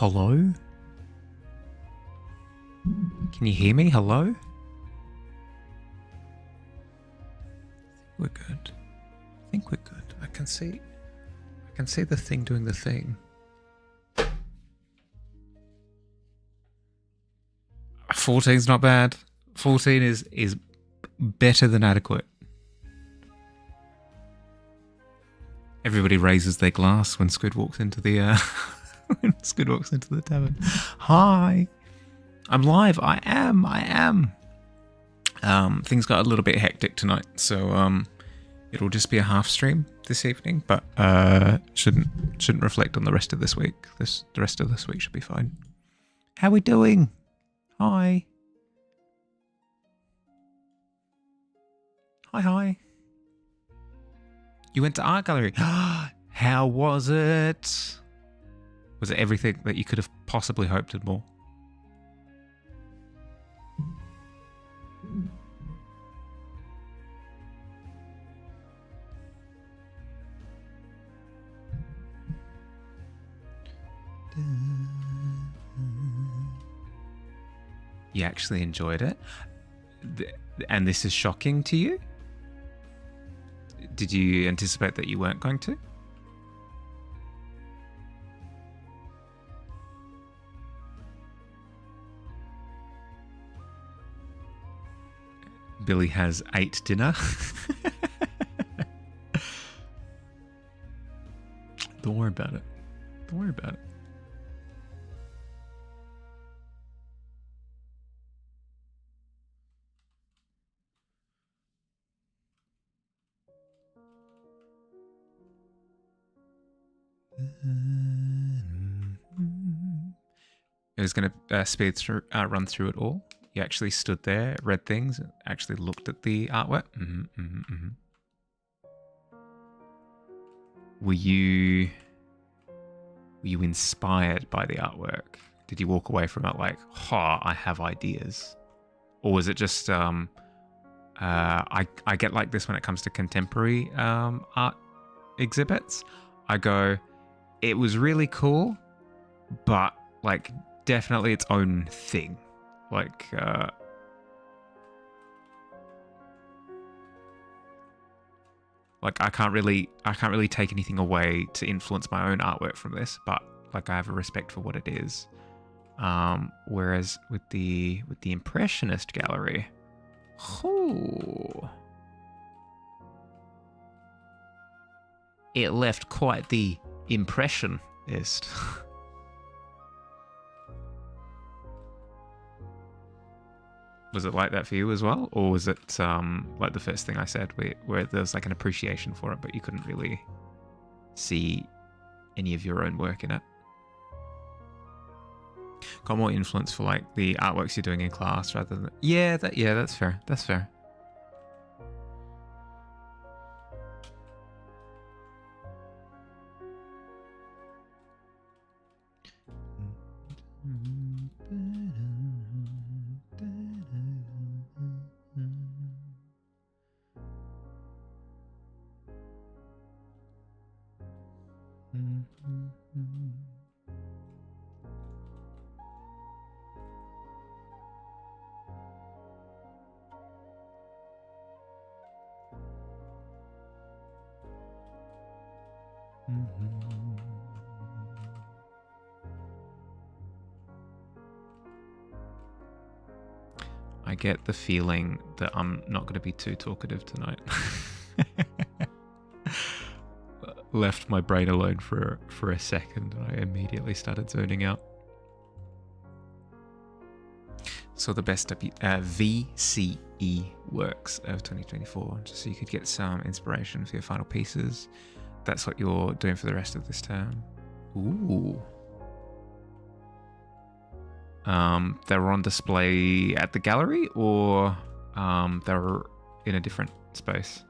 Hello? Can you hear me? Hello? We're good. I think we're good. I can see the thing doing the thing. 14's not bad. 14 is better than adequate. Everybody raises their glass when Squid walks into the tavern. Hi. I'm live. I am. Things got a little bit hectic tonight, so it'll just be a half stream this evening, but shouldn't reflect on the rest of this week. The rest of this week should be fine. How we doing? Hi. Hi. You went to art gallery. How was it? Was it everything that you could have possibly hoped and more? You actually enjoyed it? And this is shocking to you? Did you anticipate that you weren't going to? Billy has ate dinner. Don't worry about it. Don't worry about it. It was going to run through it all. You actually stood there, read things, actually looked at the artwork. Were you inspired by the artwork? Did you walk away from it like, I have ideas? Or was it just, I get like this when it comes to contemporary art exhibits. I go, it was really cool, but like definitely its own thing. Like, I can't really take anything away to influence my own artwork from this, but like I have a respect for what it is. Whereas with the Impressionist gallery, it left quite the impressionist. Was it like that for you as well? Or was it like the first thing I said where there's like an appreciation for it, but you couldn't really see any of your own work in it? Got more influence for like the artworks you're doing in class rather than... Yeah, that's fair. That's fair. I get the feeling that I'm not going to be too talkative tonight. Left my brain alone for a second and I immediately started zoning out. So the best VCE works of 2024, just so you could get some inspiration for your final pieces. That's what you're doing for the rest of this term. Ooh. They were on display at the gallery, or they were in a different space?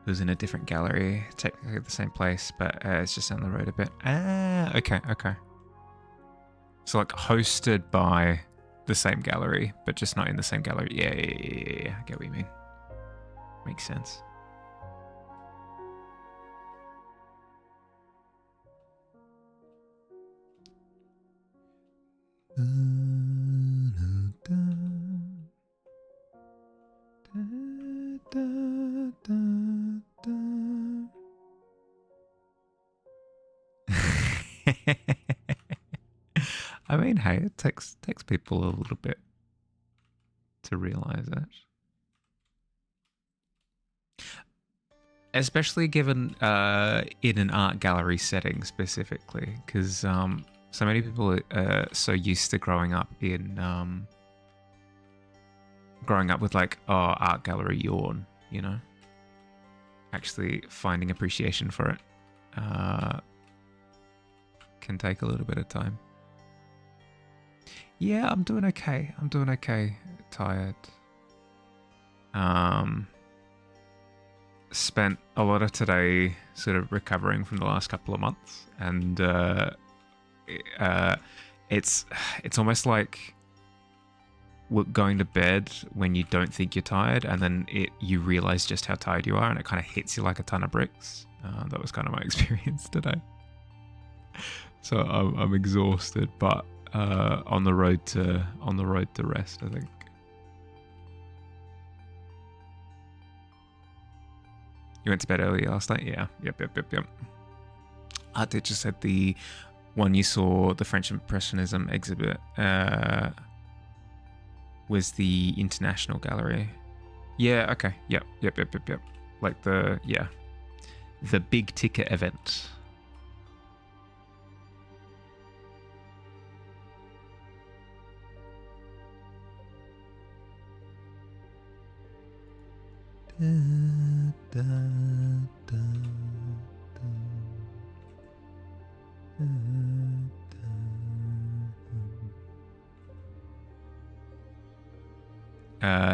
It was in a different gallery, technically the same place, but it's just down the road a bit. Ah, okay. So like hosted by the same gallery, but just not in the same gallery. Yeah. I get what you mean. Makes sense. I mean, hey, it takes people a little bit to realize it. Especially given in an art gallery setting specifically, because so many people are so used to growing up with like, oh, art gallery yawn, you know? Actually finding appreciation for it can take a little bit of time. Yeah, I'm doing okay. Tired. Spent a lot of today sort of recovering from the last couple of months, and it's almost like going to bed when you don't think you're tired, and then you realize just how tired you are, and it kind of hits you like a ton of bricks. That was kind of my experience today. So I'm exhausted, but on the road to rest, I think. You went to bed early last night? Yeah. Yep. Art teacher said the one you saw, the French Impressionism exhibit, was the International Gallery. Yeah, okay. Yep. Like the big ticket event.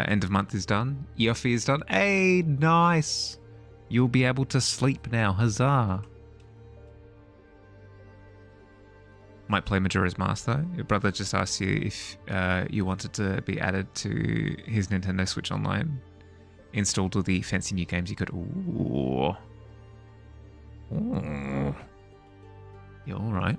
End of month is done. EOFI is done. Hey, nice. You'll be able to sleep now. Huzzah. Might play Majora's Mask though. Your brother just asked you if you wanted to be added to his Nintendo Switch Online. Installed all the fancy new games you could. Ooh. Yeah, all right.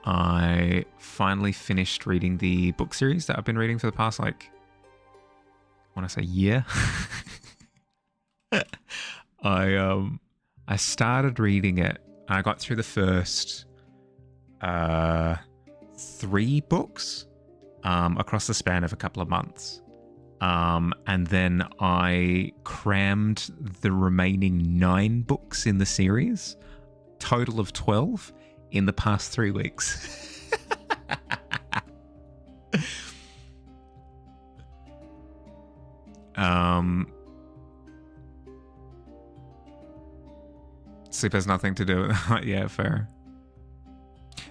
I finally finished reading the book series that I've been reading for the past, like, I want to say year. I started reading it. I got through the first 3 books across the span of a couple of months. And then I crammed the remaining 9 books in the series, total of 12, in the past 3 weeks. Sleep has nothing to do with that. Yeah, fair.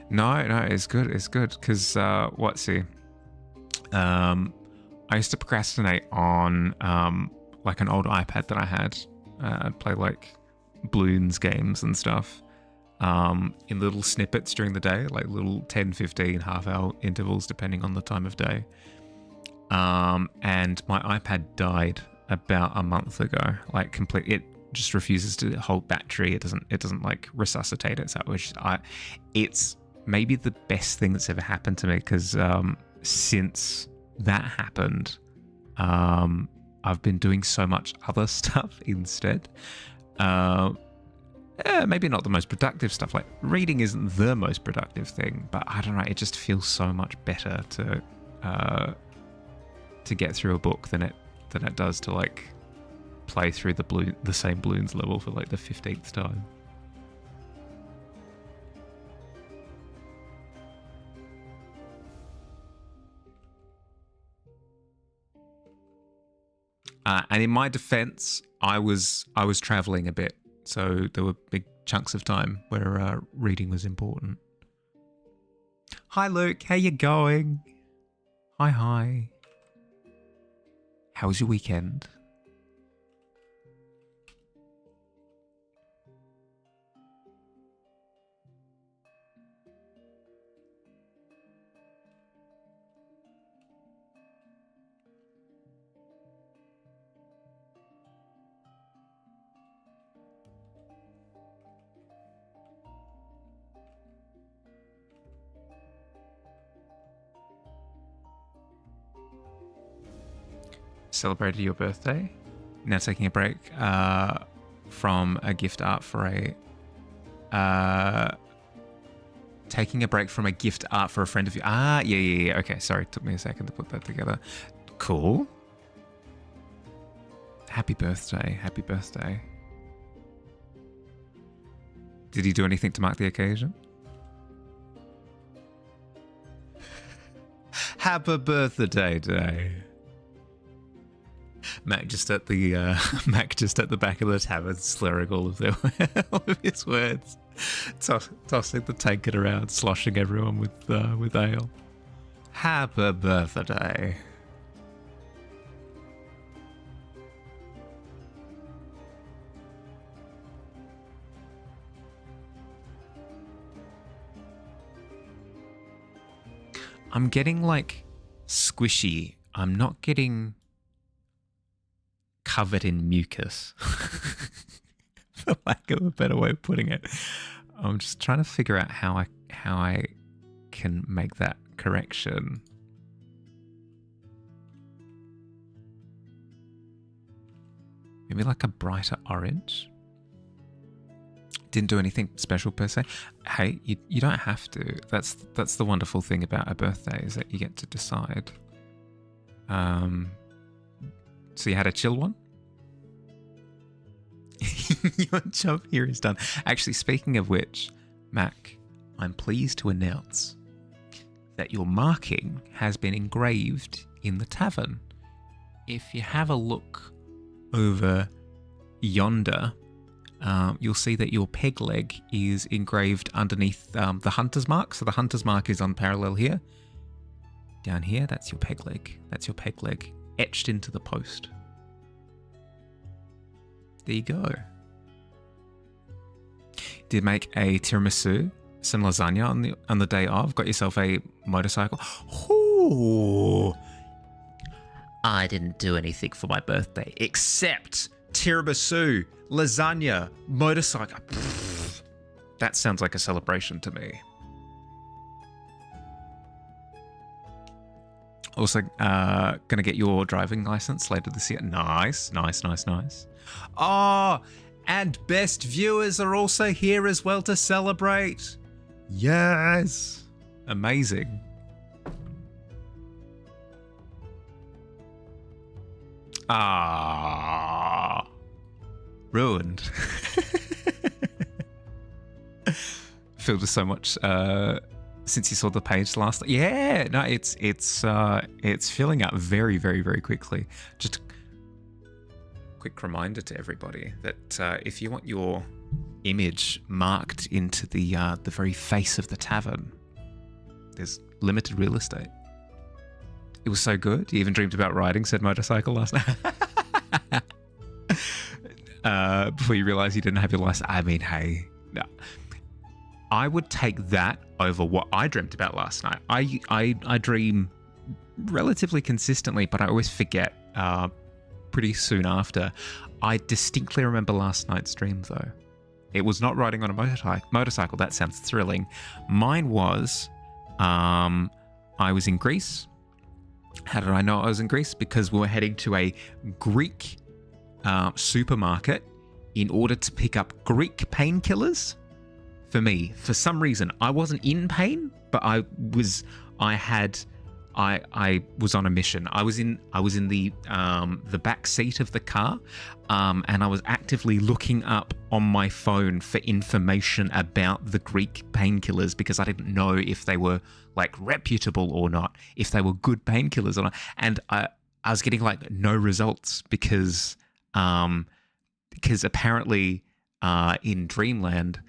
No, it's good. Because, I used to procrastinate on, like, an old iPad that I had. I'd play, like, balloons games and stuff. In little snippets during the day, like little 10, 15, half-hour intervals, depending on the time of day. And my iPad died about a month ago. Like, it just refuses to hold battery. It doesn't like resuscitate it. So it's maybe the best thing that's ever happened to me, because since that happened, I've been doing so much other stuff instead. Maybe not the most productive stuff. Like, reading isn't the most productive thing, but I don't know. It just feels so much better to get through a book than it does to, like, play through the same balloons level for, like, the 15th time. And in my defense, I was traveling a bit, so there were big chunks of time where reading was important. Hi, Luke. How you going? Hi. How was your weekend? Celebrated your birthday. Now taking a break from a gift art for a friend of you. Yeah. Okay, sorry, it took me a second to put that together. Cool. Happy birthday. Did he do anything to mark the occasion? Happy birthday day. Mac just at the back of the tavern, slurring all of his words, tossing the tankard around, sloshing everyone with ale. Happy birthday. I'm getting like squishy. I'm not getting covered in mucus, for lack of a better way of putting it. I'm just trying to figure out how I can make that correction. Maybe like a brighter orange. Didn't do anything special per se. Hey, you don't have to. That's the wonderful thing about a birthday, is that you get to decide. So you had a chill one? Your job here is done. Actually, speaking of which, Mac, I'm pleased to announce that your marking has been engraved in the tavern. If you have a look over yonder, you'll see that your peg leg is engraved underneath the hunter's mark. So the hunter's mark is on parallel here. Down here, that's your peg leg. Etched into the post. There you go. Did make a tiramisu, some lasagna on the day of. Got yourself a motorcycle. Ooh. I didn't do anything for my birthday except tiramisu, lasagna, motorcycle. That sounds like a celebration to me. Also, gonna get your driving license later this year. Nice. Oh, and best viewers are also here as well to celebrate. Yes. Amazing. Ruined. Filled with so much since you saw the page last. Yeah, no, it's filling up very, very, very quickly. Just a quick reminder to everybody that if you want your image marked into the very face of the tavern, there's limited real estate. It was so good. You even dreamed about riding said motorcycle last night. Before you realised you didn't have your license. I mean, hey, no. I would take that over what I dreamt about last night. I dream relatively consistently, but I always forget pretty soon after. I distinctly remember last night's dream, though. It was not riding on a motorcycle. That sounds thrilling. Mine was, I was in Greece. How did I know I was in Greece? Because we were heading to a Greek supermarket in order to pick up Greek painkillers for me. For some reason, I wasn't in pain, but I was on a mission. I was in the back seat of the car, and I was actively looking up on my phone for information about the Greek painkillers because I didn't know if they were like reputable or not, if they were good painkillers or not. And I was getting like no results because apparently in Dreamland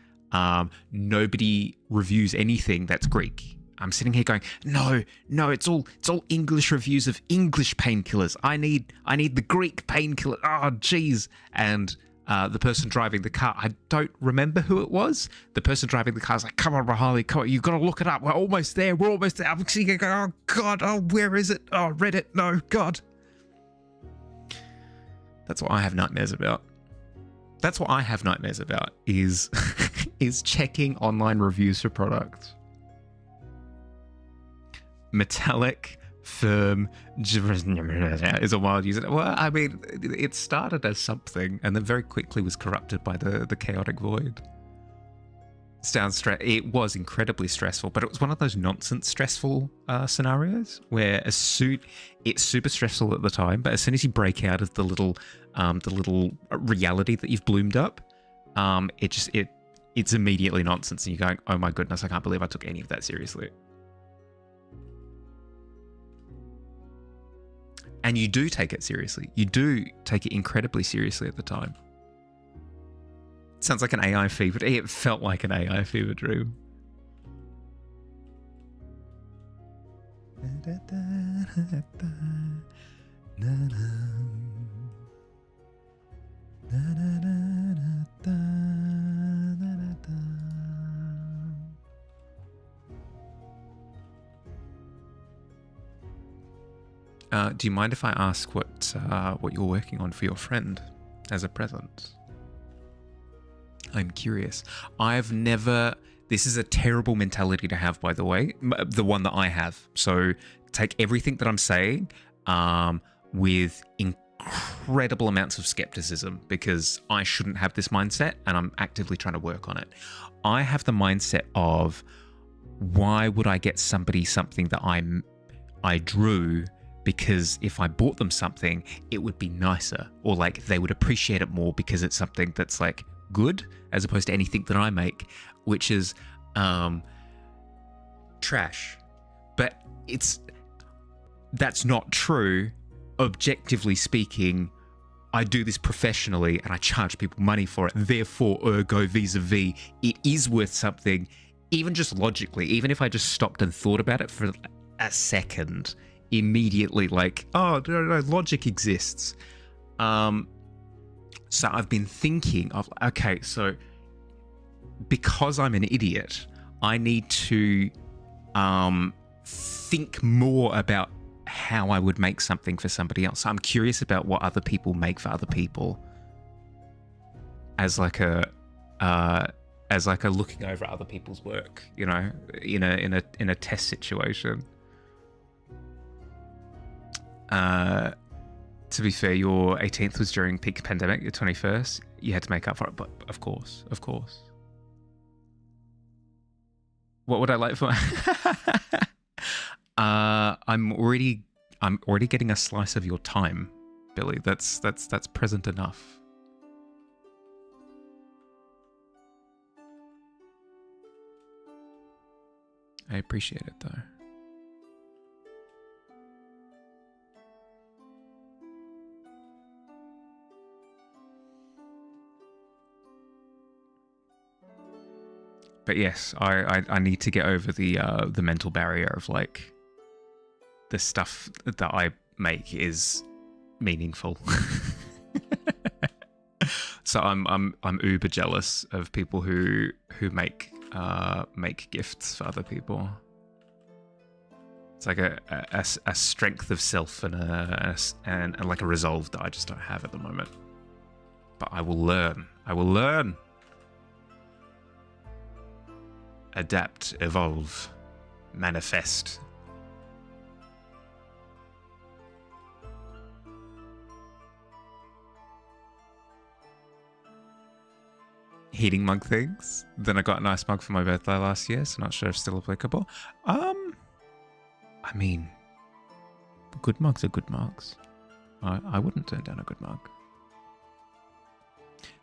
Nobody reviews anything that's Greek. I'm sitting here going, no, it's all English reviews of English painkillers. I need the Greek painkiller. Oh, jeez. And the person driving the car, I don't remember who it was. The person driving the car is like, come on, Rahali, come on, you've got to look it up. We're almost there. I'm sitting going, oh, God, oh, where is it? Oh, Reddit, no, God. That's what I have nightmares about. That's what I have nightmares about is checking online reviews for products. Metallic, firm, is a wild user. Well, I mean, it started as something and then very quickly was corrupted by the chaotic void. It was incredibly stressful, but it was one of those nonsense stressful scenarios where it's super stressful at the time, but as soon as you break out of the little reality that you've bloomed up, it's immediately nonsense, and you're going, oh my goodness, I can't believe I took any of that seriously. And you do take it seriously. You do take it incredibly seriously at the time. Sounds like an AI fever. It felt like an AI fever dream. Do you mind if I ask what you're working on for your friend as a present? I'm curious. This is a terrible mentality to have, by the way, the one that I have. So take everything that I'm saying with incredible amounts of skepticism, because I shouldn't have this mindset and I'm actively trying to work on it. I have the mindset of, why would I get somebody something that I drew? Because if I bought them something, it would be nicer, or like they would appreciate it more because it's something that's like good, as opposed to anything that I make, which is trash. But that's not true. Objectively speaking, I do this professionally and I charge people money for it. Therefore, ergo, vis-a-vis, it is worth something, even just logically. Even if I just stopped and thought about it for a second, immediately like, oh, no, logic exists. So I've been thinking of, okay, so because I'm an idiot, I need to think more about how I would make something for somebody else. So I'm curious about what other people make for other people as like a looking over other people's work, you know, in a test situation. To be fair, your 18th was during peak pandemic, your 21st, you had to make up for it, but of course. What would I like for I'm already getting a slice of your time, Billy. That's present enough. I appreciate it though. But yes, I need to get over the mental barrier of like, the stuff that I make is meaningful. So I'm uber jealous of people who make gifts for other people. It's like a strength of self and like a resolve that I just don't have at the moment. But I will learn. Adapt, evolve, manifest. Heating mug things. Then I got a nice mug for my birthday last year, so not sure if it's still applicable. I mean, good mugs are good mugs. I wouldn't turn down a good mug.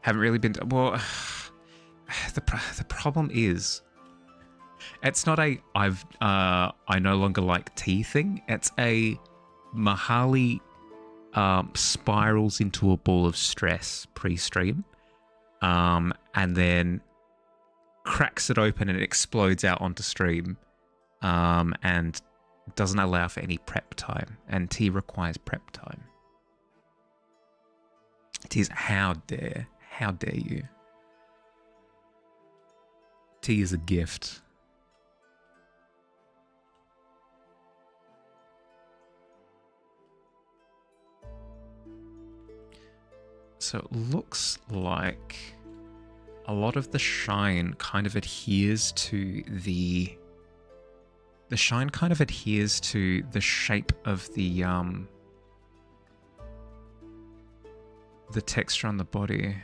Haven't really been... Well, the problem is... It's not a I no longer like tea thing. It's a Mahali spirals into a ball of stress pre-stream, and then cracks it open and it explodes out onto stream, and doesn't allow for any prep time. And tea requires prep time. Tea is how dare you? Tea is a gift. So it looks like a lot of the shine kind of adheres to the shine kind of adheres to the shape of the texture on the body.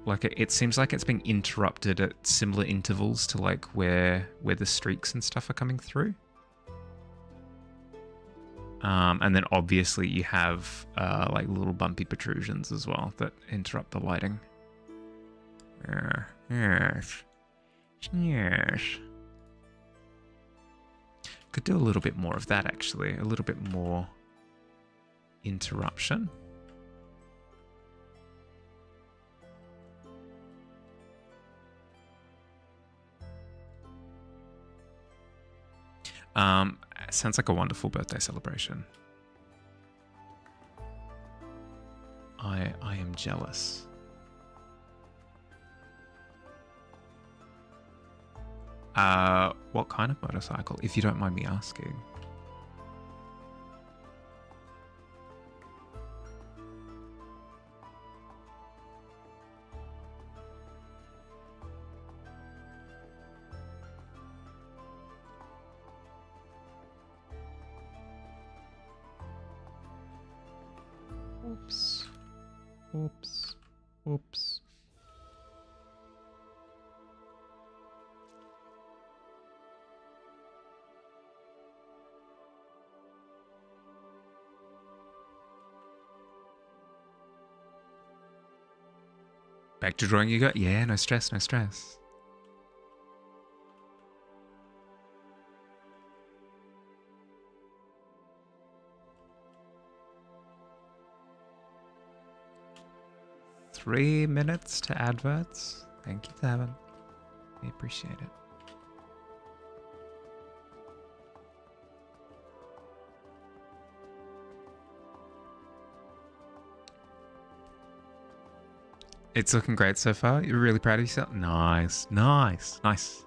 Like it seems like it's being interrupted at similar intervals to like where the streaks and stuff are coming through. And then obviously you have like little bumpy protrusions as well that interrupt the lighting. Yes. Could do a little bit more of that actually. A little bit more interruption. Sounds like a wonderful birthday celebration. I am jealous. What kind of motorcycle, if you don't mind me asking? Oops. Oops. Oops. Back to drawing you go? Yeah, no stress, no stress. Three minutes to adverts. Thank you, Tavern. We appreciate it. It's looking great so far. You're really proud of yourself? Nice, nice, nice.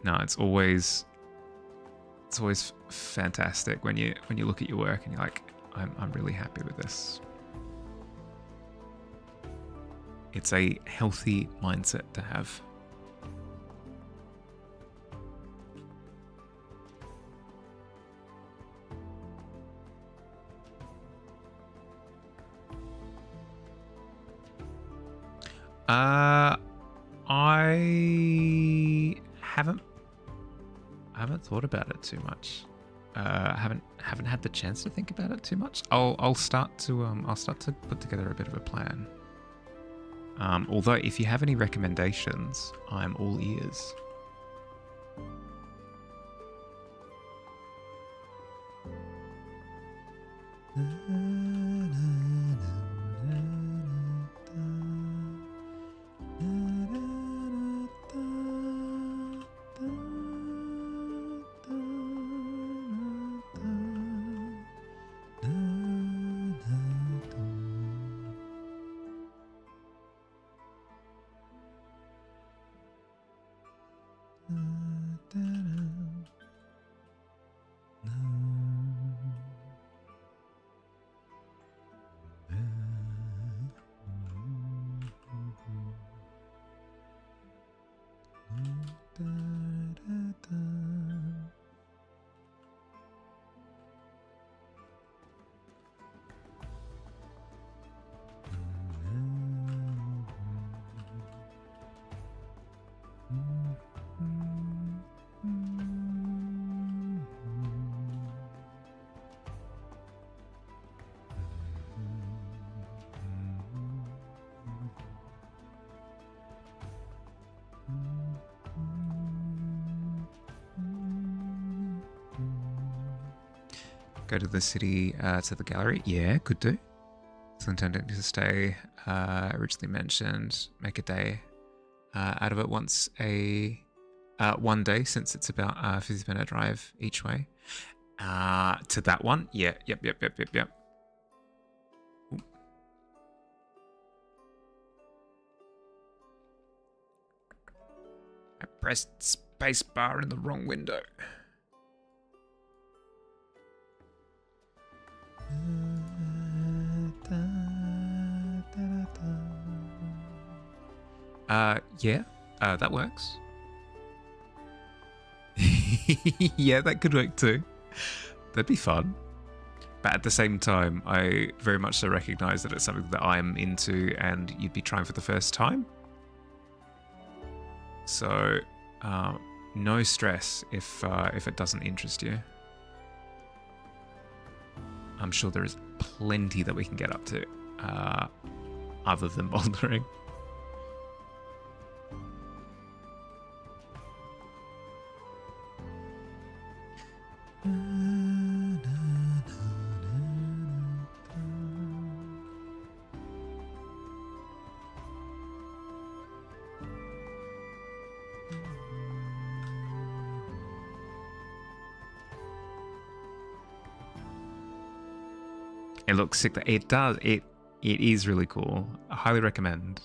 No, it's always fantastic when you look at your work and you're like, I'm really happy with this. It's a healthy mindset to have. I haven't thought about it too much. Haven't had the chance to think about it too much. I'll start to put together a bit of a plan. Although if you have any recommendations, I'm all ears. Go to the city, to the gallery. Yeah, could do. It's intending to stay. Originally mentioned, make a day out of it once one day, since it's about 50-minute drive each way. To that one, yeah, yep. Ooh. I pressed space bar in the wrong window. Yeah, that works. Yeah, that could work too. That'd be fun. But at the same time, I very much so recognize that it's something that I'm into and you'd be trying for the first time. So, no stress if it doesn't interest you. I'm sure there is plenty that we can get up to, other than bouldering. It looks sick. It does. It is really cool. I highly recommend.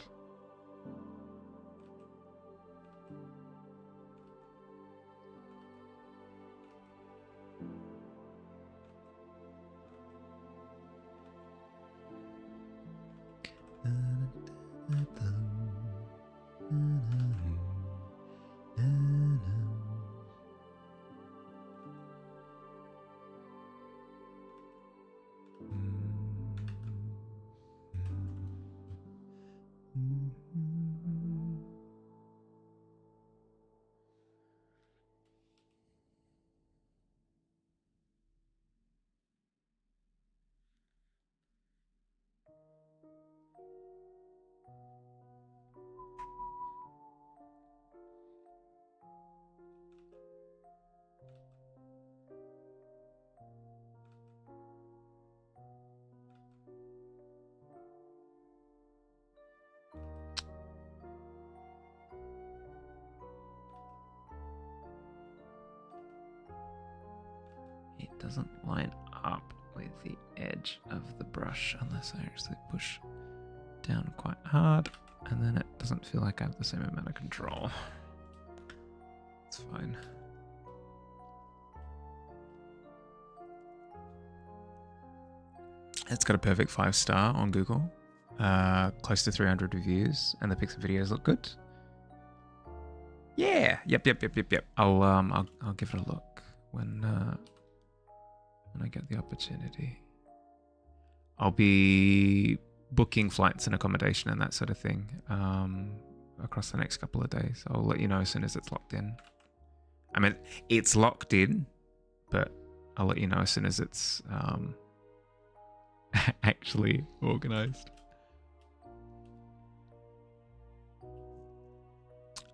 It doesn't line up with the edge of the brush unless I actually push down quite hard, and then it doesn't feel like I have the same amount of control. It's fine. It's got a perfect 5-star on Google, close to 300 reviews, and the pics and videos look good. Yeah, yep. I'll give it a look when I get the opportunity. I'll be booking flights and accommodation and that sort of thing across the next couple of days. I'll let you know as soon as it's locked in. I mean, it's locked in, but I'll let you know as soon as it's actually organized.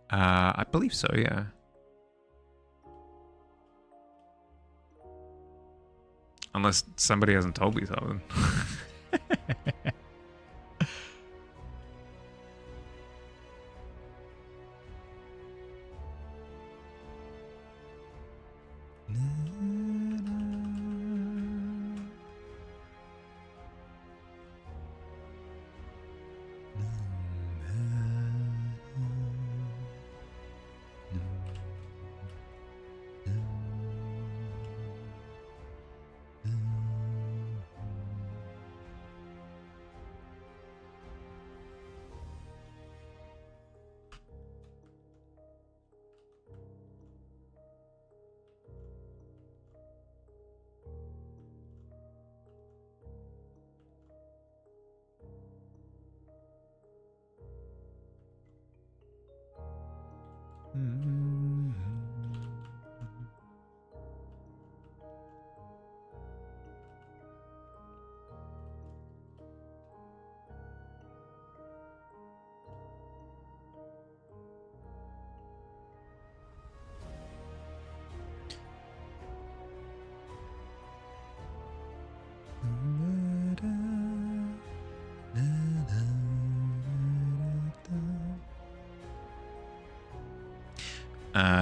I believe so, yeah. Unless somebody hasn't told me something.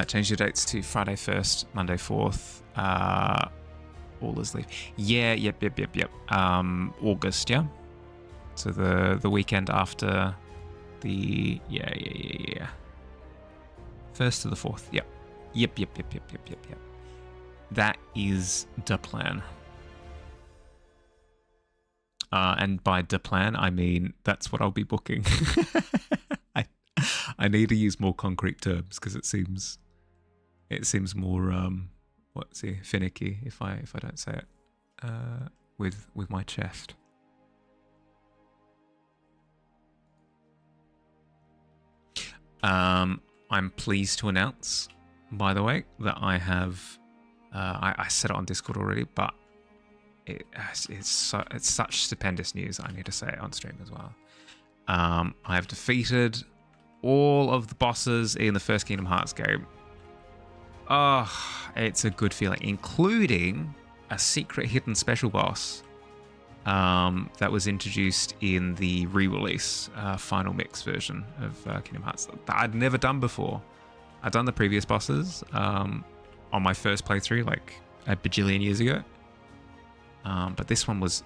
Change your dates to Friday 1st, Monday 4th. All is leave. Yeah, yep. August, yeah? So the weekend after the... Yeah. 1st to the 4th, yep. Yep. That is the plan. And by the plan, I mean that's what I'll be booking. I need to use more concrete terms because it seems more finicky if I don't say it with my chest. I'm pleased to announce, by the way, that I have I said it on Discord already, but it's such stupendous news. I need to say it on stream as well. I have defeated all of the bosses in the first Kingdom Hearts game. Oh, it's a good feeling, including a secret hidden special boss that was introduced in the re-release final mix version of Kingdom Hearts that I'd never done before. I'd done the previous bosses on my first playthrough like a bajillion years ago. But this one was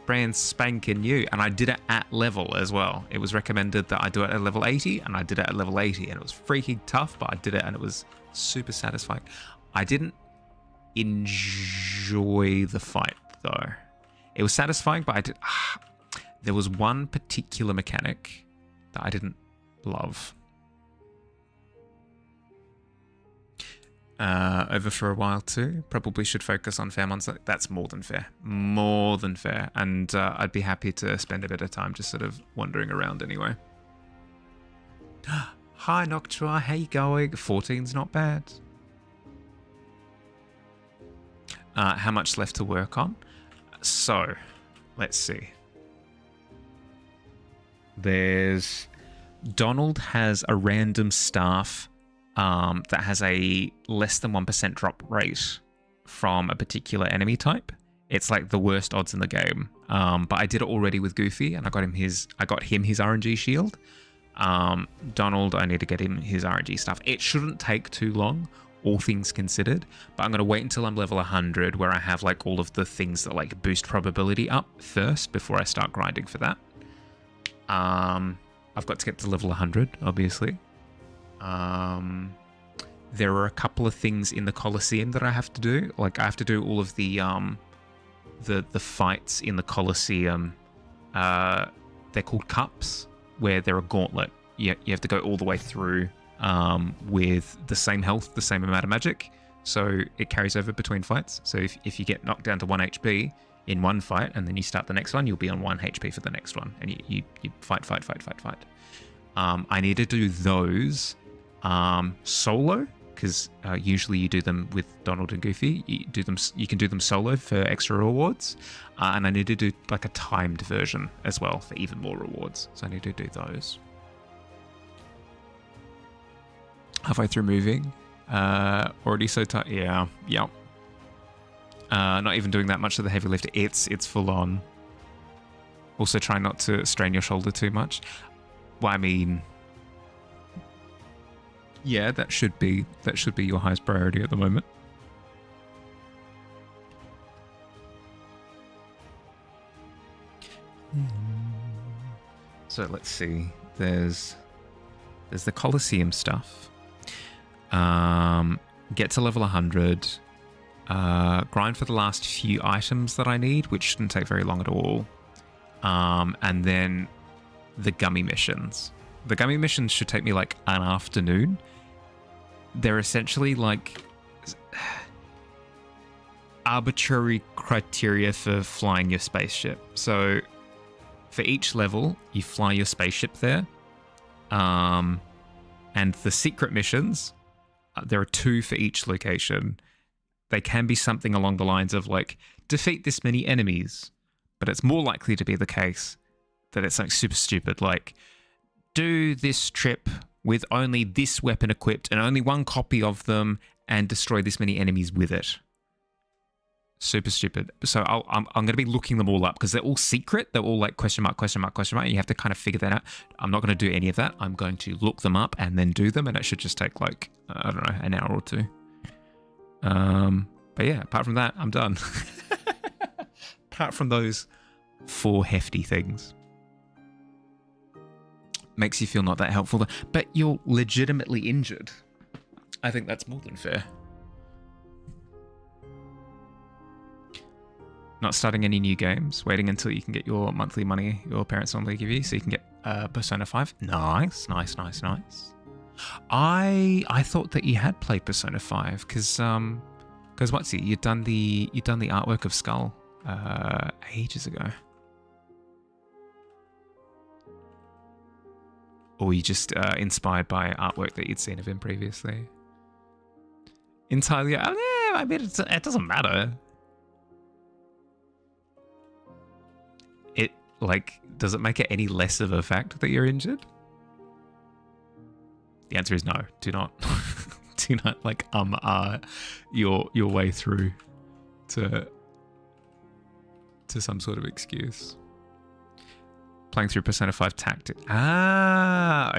brand spanking new, and I did it at level as well. It was recommended that I do it at level 80, and I did it at level 80, and it was freaking tough, but I did it, and it was super satisfying. I didn't enjoy the fight, though. It was satisfying, but there was one particular mechanic that I didn't love. Over for a while too. Probably should focus on fair ones. That's more than fair. More than fair. And I'd be happy to spend a bit of time just sort of wandering around anyway. Hi Noctua, how you going? 14's not bad. How much left to work on? So, let's see. Donald has a random staff that has a less than 1% drop rate from a particular enemy type. It's like the worst odds in the game. But I did it already with Goofy, and I got him his RNG shield. Donald, I need to get him his RNG stuff. It shouldn't take too long, all things considered, but I'm going to wait until I'm level 100 where I have like all of the things that like boost probability up first before I start grinding for that. I've got to get to level 100, obviously. There are a couple of things in the Colosseum that I have to do. Like I have to do all of the fights in the Colosseum. They're called cups, where they're a gauntlet. You have to go all the way through with the same health, the same amount of magic. So it carries over between fights. So if you get knocked down to 1 HP in one fight and then you start the next one, you'll be on 1 HP for the next one. And you fight. I need to do those solo, because usually you do them with Donald and Goofy. You can do them solo for extra rewards, and I need to do like a timed version as well for even more rewards. So I need to do those. Halfway through moving, already so tight. Yeah. Not even doing that much of the heavy lift. It's full on. Also, try not to strain your shoulder too much. Well, I mean, yeah, that should be your highest priority at the moment. So let's see. There's the Colosseum stuff. Get to level 100. Grind for the last few items that I need, which shouldn't take very long at all. And then the gummy missions. The gummy missions should take me like an afternoon. They're essentially like arbitrary criteria for flying your spaceship. So for each level, you fly your spaceship there. And the secret missions, there are 2 for each location. They can be something along the lines of like, defeat this many enemies. But it's more likely to be the case that it's something super stupid, like do this trip with only this weapon equipped and only 1 copy of them and destroy this many enemies with it. Super stupid. So I'm going to be looking them all up because they're all secret. They're all like question mark, question mark, question mark. And you have to kind of figure that out. I'm not going to do any of that. I'm going to look them up and then do them. And it should just take like, I don't know, an hour or two. But yeah, apart from that, I'm done. Apart from those 4 hefty things. Makes you feel not that helpful. But you're legitimately injured. I think that's more than fair. Not starting any new games, waiting until you can get your monthly money your parents normally give you so you can get Persona 5. Nice. I thought that you had played Persona 5 because what's it? You'd done the artwork of Skull ages ago. Or you just inspired by artwork that you'd seen of him previously. Entirely, I mean, it doesn't matter. Does it make it any less of a fact that you're injured? The answer is no. Do not, do not your way through to some sort of excuse. Playing through Persona 5 Tactics.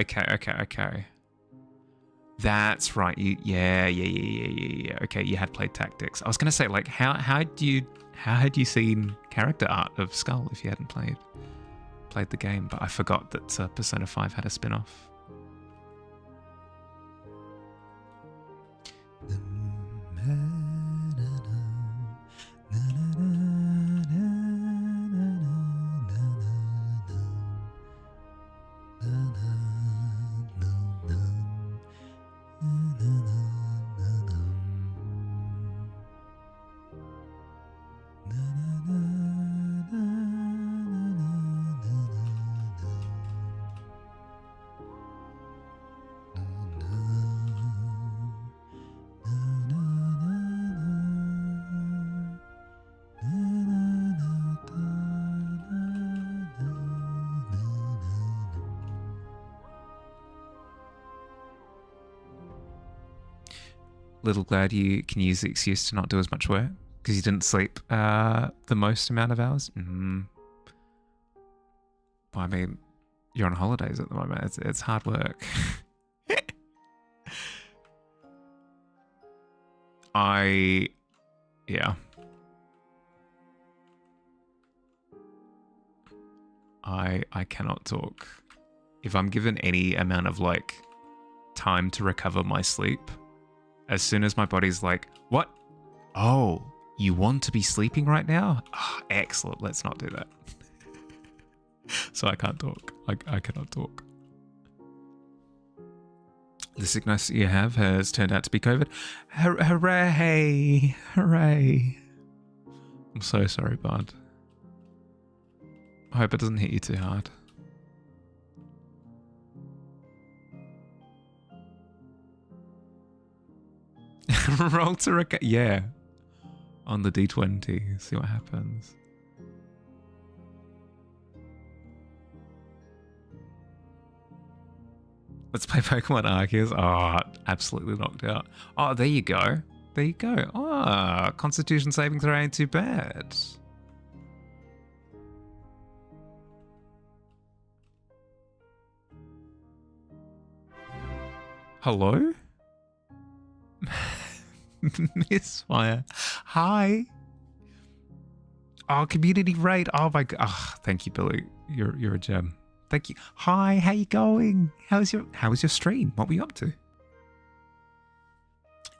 Okay. That's right. Yeah. Okay, you had played Tactics. I was gonna say, like, how had you seen character art of Skull if you hadn't played the game? But I forgot that Persona 5 had a spin-off. Little glad you can use the excuse to not do as much work because you didn't sleep the most amount of hours. Well, I mean, you're on holidays at the moment. It's hard work. Yeah. I cannot talk. If I'm given any amount of like time to recover my sleep, as soon as my body's like, what? Oh, you want to be sleeping right now? Oh, excellent. Let's not do that. So I can't talk. I cannot talk. The sickness you have has turned out to be COVID. Hooray! Hooray! I'm so sorry, bud. I hope it doesn't hit you too hard. Roll to recover. Yeah. On the D20. See what happens. Let's play Pokemon Arceus. Oh, absolutely knocked out. Oh, there you go. There you go. Oh, Constitution saving throw ain't too bad. Hello? Misfire. Hi. Oh, community raid. Oh my god. Oh, thank you, Billy. You're a gem. Thank you. Hi, how you going? How was your stream? What were you up to?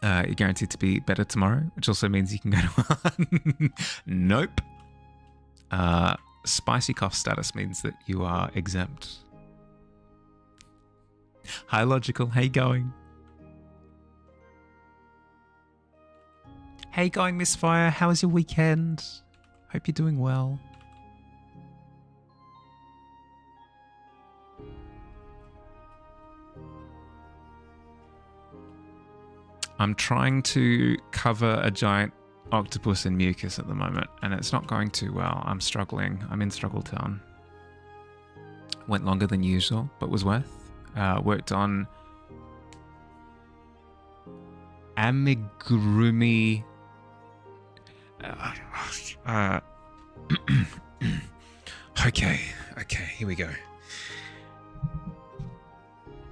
You're guaranteed to be better tomorrow, which also means you can go to Nope. Spicy cough status means that you are exempt. Hi, Logical. How you going? How you going, Misfire? How was your weekend? Hope you're doing well. I'm trying to cover a giant octopus in mucus at the moment, and it's not going too well. I'm struggling. I'm in Struggle Town. Went longer than usual, but was worth. Worked on amigurumi Uh, okay, here we go.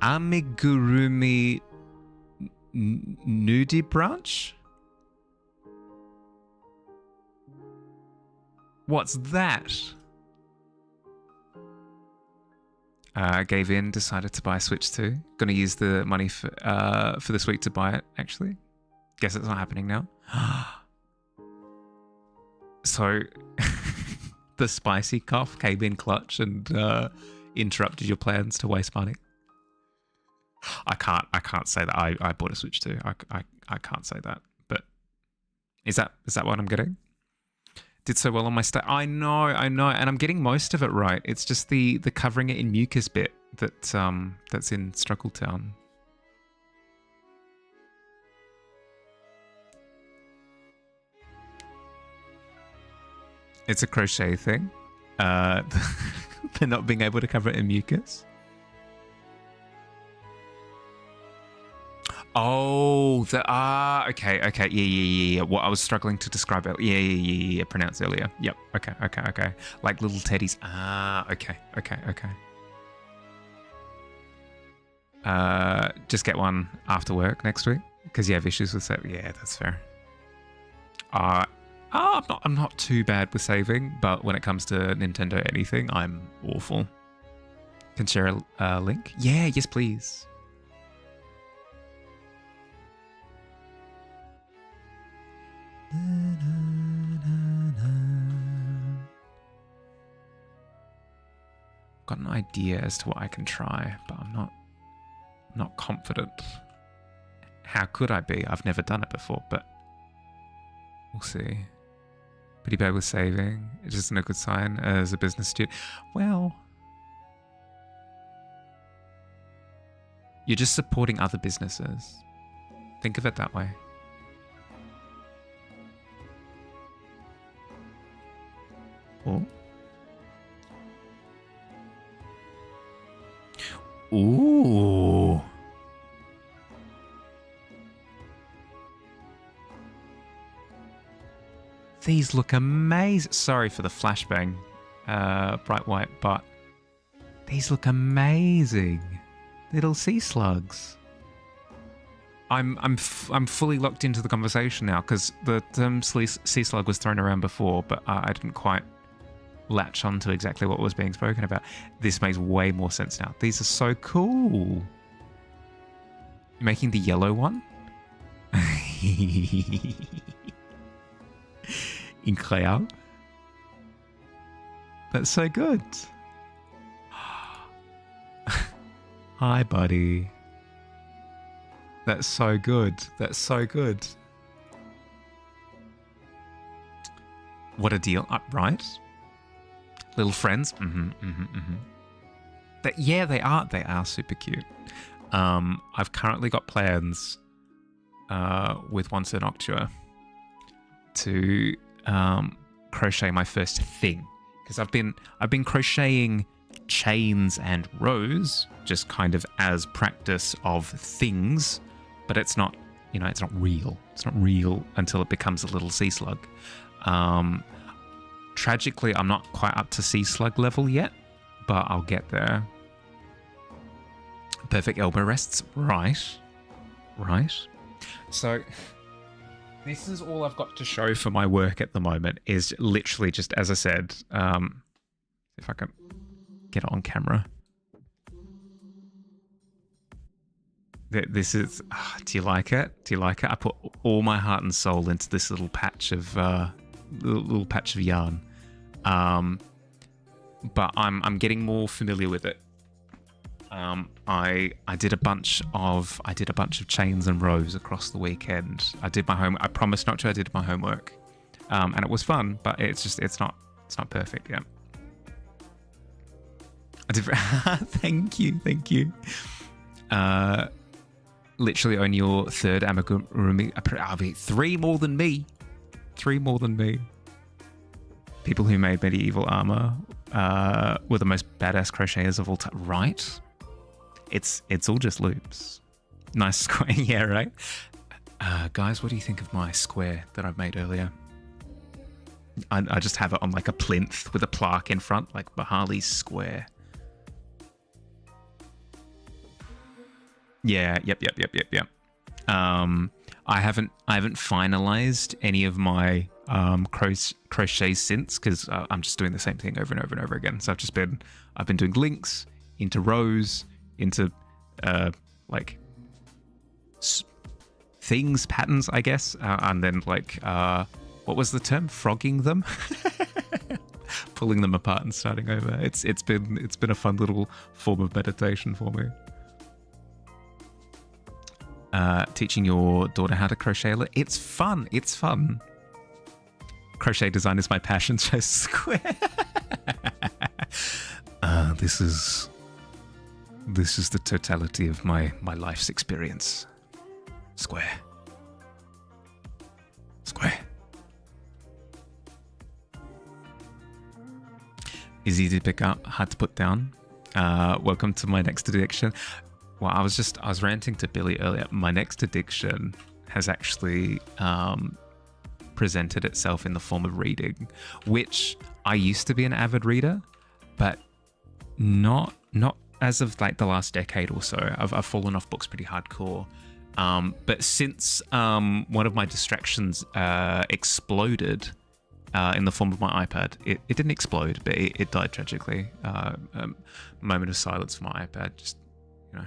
Amigurumi Nudie Branch? What's that? Gave in, decided to buy a Switch 2. Gonna use the money for this week to buy it, actually. Guess it's not happening now. So, the spicy cough came in clutch and interrupted your plans to waste money. I can't say that I bought a Switch 2. I can't say that. But is that what I'm getting? Did so well on my I know, and I'm getting most of it right. It's just the covering it in mucus bit that's in Struggletown. It's a crochet thing. They're not being able to cover it in mucus. Oh, okay, yeah. What I was struggling to describe it. Yeah, pronounced earlier. Yep, okay. Like little teddies. Okay. Just get one after work next week because you have issues with that. Yeah, that's fair. I'm not too bad with saving, but when it comes to Nintendo anything, I'm awful. Can share a link? Yeah, yes, please. Got an idea as to what I can try, but I'm not confident. How could I be? I've never done it before, but we'll see. Pretty bad with saving. It isn't a good sign as a business student. Well, you're just supporting other businesses. Think of it that way. Oh. Ooh. These look amazing. Sorry for the flashbang, bright white, but these look amazing. Little sea slugs. I'm fully locked into the conversation now because the term sea slug was thrown around before, but I didn't quite latch on to exactly what was being spoken about. This makes way more sense now. These are so cool. You're making the yellow one? Incroyable. That's so good. Hi, buddy. That's so good. That's so good. What a deal. Right? Little friends. Yeah, they are. They are super cute. I've currently got plans with Once an Noctua to crochet my first thing, because I've been crocheting chains and rows just kind of as practice of things, but it's not, it's not real. It's not real until it becomes a little sea slug. Tragically, I'm not quite up to sea slug level yet, but I'll get there. Perfect elbow rests. Right. So this is all I've got to show for my work at the moment, is literally just, as I said, if I can get it on camera. This is, do you like it? I put all my heart and soul into this little patch of yarn. But I'm getting more familiar with it. I did a bunch of chains and rows across the weekend. I did my I promised not to. I did my homework, and it was fun. But it's not perfect yet. I did. Thank you. Literally only your third amigurumi. I'll be three more than me. People who made medieval armor were the most badass crocheters of all time. Right? It's all just loops. Nice square, yeah, right? Guys, what do you think of my square that I've made earlier? I just have it on like a plinth with a plaque in front, like Mahali's Square. Yeah, yep. I haven't finalized any of my crochets since, because I'm just doing the same thing over and over and over again. So I've been doing links into rows, into like things, patterns, I guess, and then like what was the term? Frogging them, pulling them apart and starting over. It's been a fun little form of meditation for me. Teaching your daughter how to crochet. It's fun. Crochet design is my passion. So Square. This is the totality of my life's experience. Square. Easy to pick up, hard to put down. Welcome to my next addiction. Well, I was ranting to Billy earlier. My next addiction has actually presented itself in the form of reading, which I used to be an avid reader, but not as of like the last decade or so. I've fallen off books pretty hardcore. But since one of my distractions exploded in the form of my iPad, it didn't explode, but it died tragically. Moment of silence for my iPad, just, you know.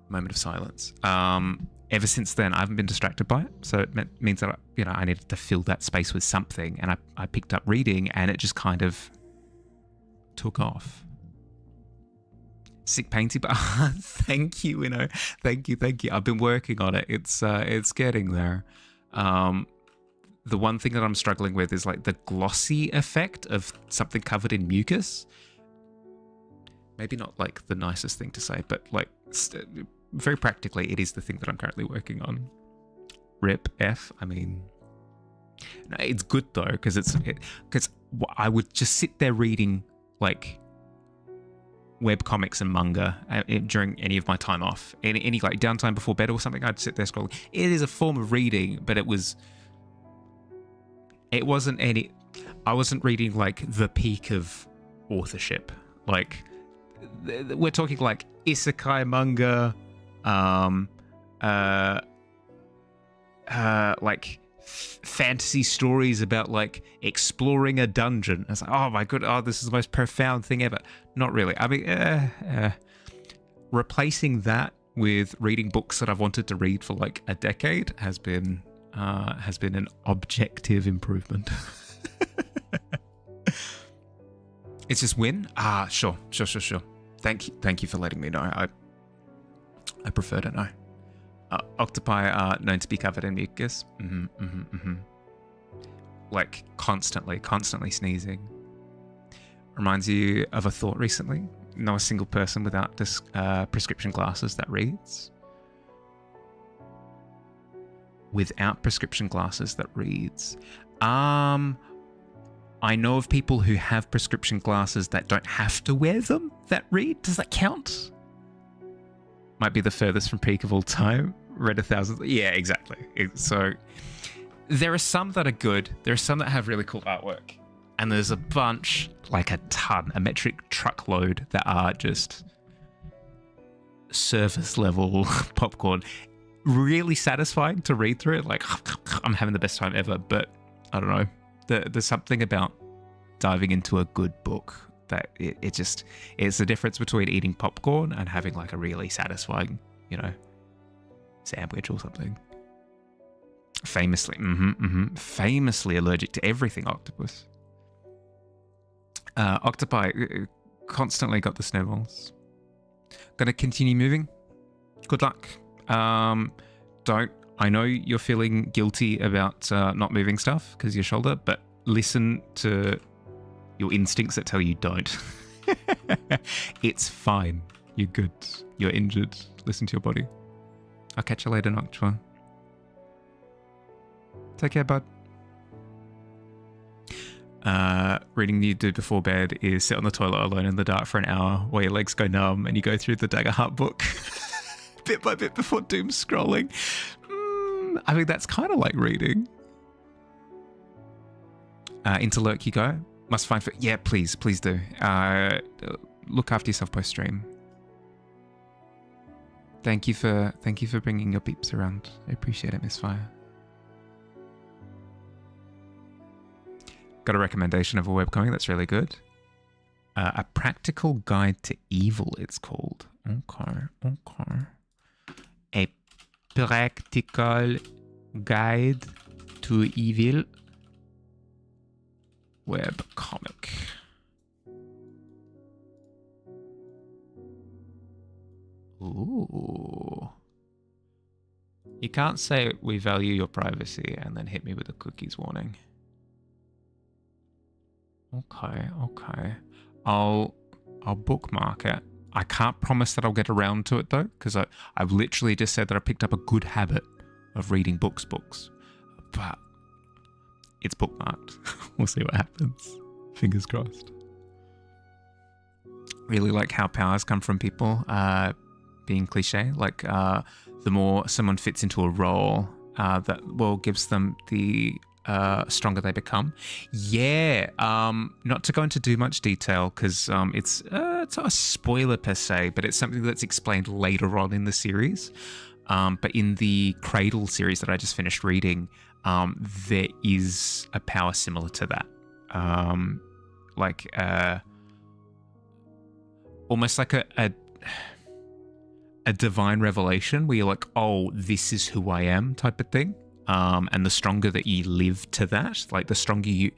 Moment of silence. Ever since then, I haven't been distracted by it, so it means that I needed to fill that space with something, and I picked up reading, and it just kind of took off. Sick painting, but thank you, thank you. I've been working on it. It's getting there. The one thing that I'm struggling with is like the glossy effect of something covered in mucus. Maybe not like the nicest thing to say, but like very practically, it is the thing that I'm currently working on. Rip F. I mean, no, it's good though, because I would just sit there reading like web comics and manga during any of my time off, any like downtime before bed or something. I'd sit there scrolling. It is a form of reading, but I wasn't reading like the peak of authorship. Like we're talking like isekai manga, like fantasy stories about like exploring a dungeon. I was like, oh my god, this is the most profound thing ever. Not really. I mean, replacing that with reading books that I've wanted to read for like a decade has been an objective improvement. It's just win? Sure. Thank you for letting me know. I prefer to know. Octopi are known to be covered in mucus. Like constantly sneezing. Reminds you of a thought recently. Know a single person without prescription glasses that reads? Without prescription glasses that reads. I know of people who have prescription glasses that don't have to wear them that read. Does that count? Might be the furthest from peak of all time. Read 1,000. Yeah, exactly. So there are some that are good. There are some that have really cool artwork. And there's a bunch, like a metric truckload that are just surface level popcorn. Really satisfying to read through it. Like, I'm having the best time ever. But I don't know. There's something about diving into a good book that it's the difference between eating popcorn and having like a really satisfying, sandwich or something. Famously allergic to everything octopus. Octopi constantly got the snowballs. Gonna continue moving. Good luck. I know you're feeling guilty about not moving stuff because of your shoulder, but listen to your instincts that tell you don't. It's fine. You're good. You're injured. Listen to your body. I'll catch you later, Noctua. Take care, bud. Reading you do before bed is sit on the toilet alone in the dark for an hour while your legs go numb and you go through the Dagger Heart book bit by bit before doom scrolling. I mean, that's kind of like reading. Into lurk you go. Must find for... Yeah, please do. Look after yourself post-stream. Thank you for bringing your peeps around. I appreciate it, Misfire. Got a recommendation of a webcomic that's really good. A Practical Guide to Evil, it's called. Okay. A Practical Guide to Evil webcomic. Ooh. You can't say we value your privacy and then hit me with a cookies warning. Okay. I'll bookmark it. I can't promise that I'll get around to it though, because I've literally just said that I picked up a good habit of reading books. But it's bookmarked. We'll see what happens. Fingers crossed. Really like how powers come from people being cliche. Like the more someone fits into a role, that gives them the stronger they become. Yeah. Not to go into too much detail because it's not a spoiler per se, but it's something that's explained later on in the series. But in the Cradle series that I just finished reading, there is a power similar to that. Almost like a divine revelation where you're like, oh, this is who I am type of thing. And the stronger that you live to that, like the stronger you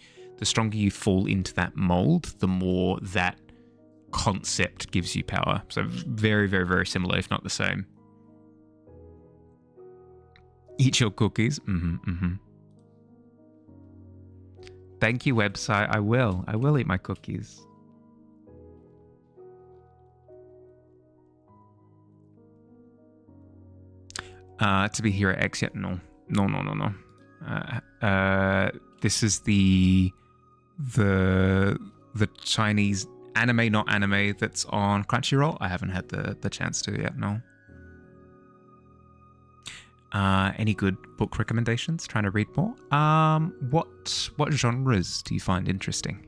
fall into that mold, the more that concept gives you power. So very, very, very similar, if not the same. Eat your cookies. Thank you, website. I will eat my cookies. To be here at X yet? No. This is the Chinese anime, not anime, that's on Crunchyroll. I haven't had the chance to yet. No. Any good book recommendations? Trying to read more. What genres do you find interesting?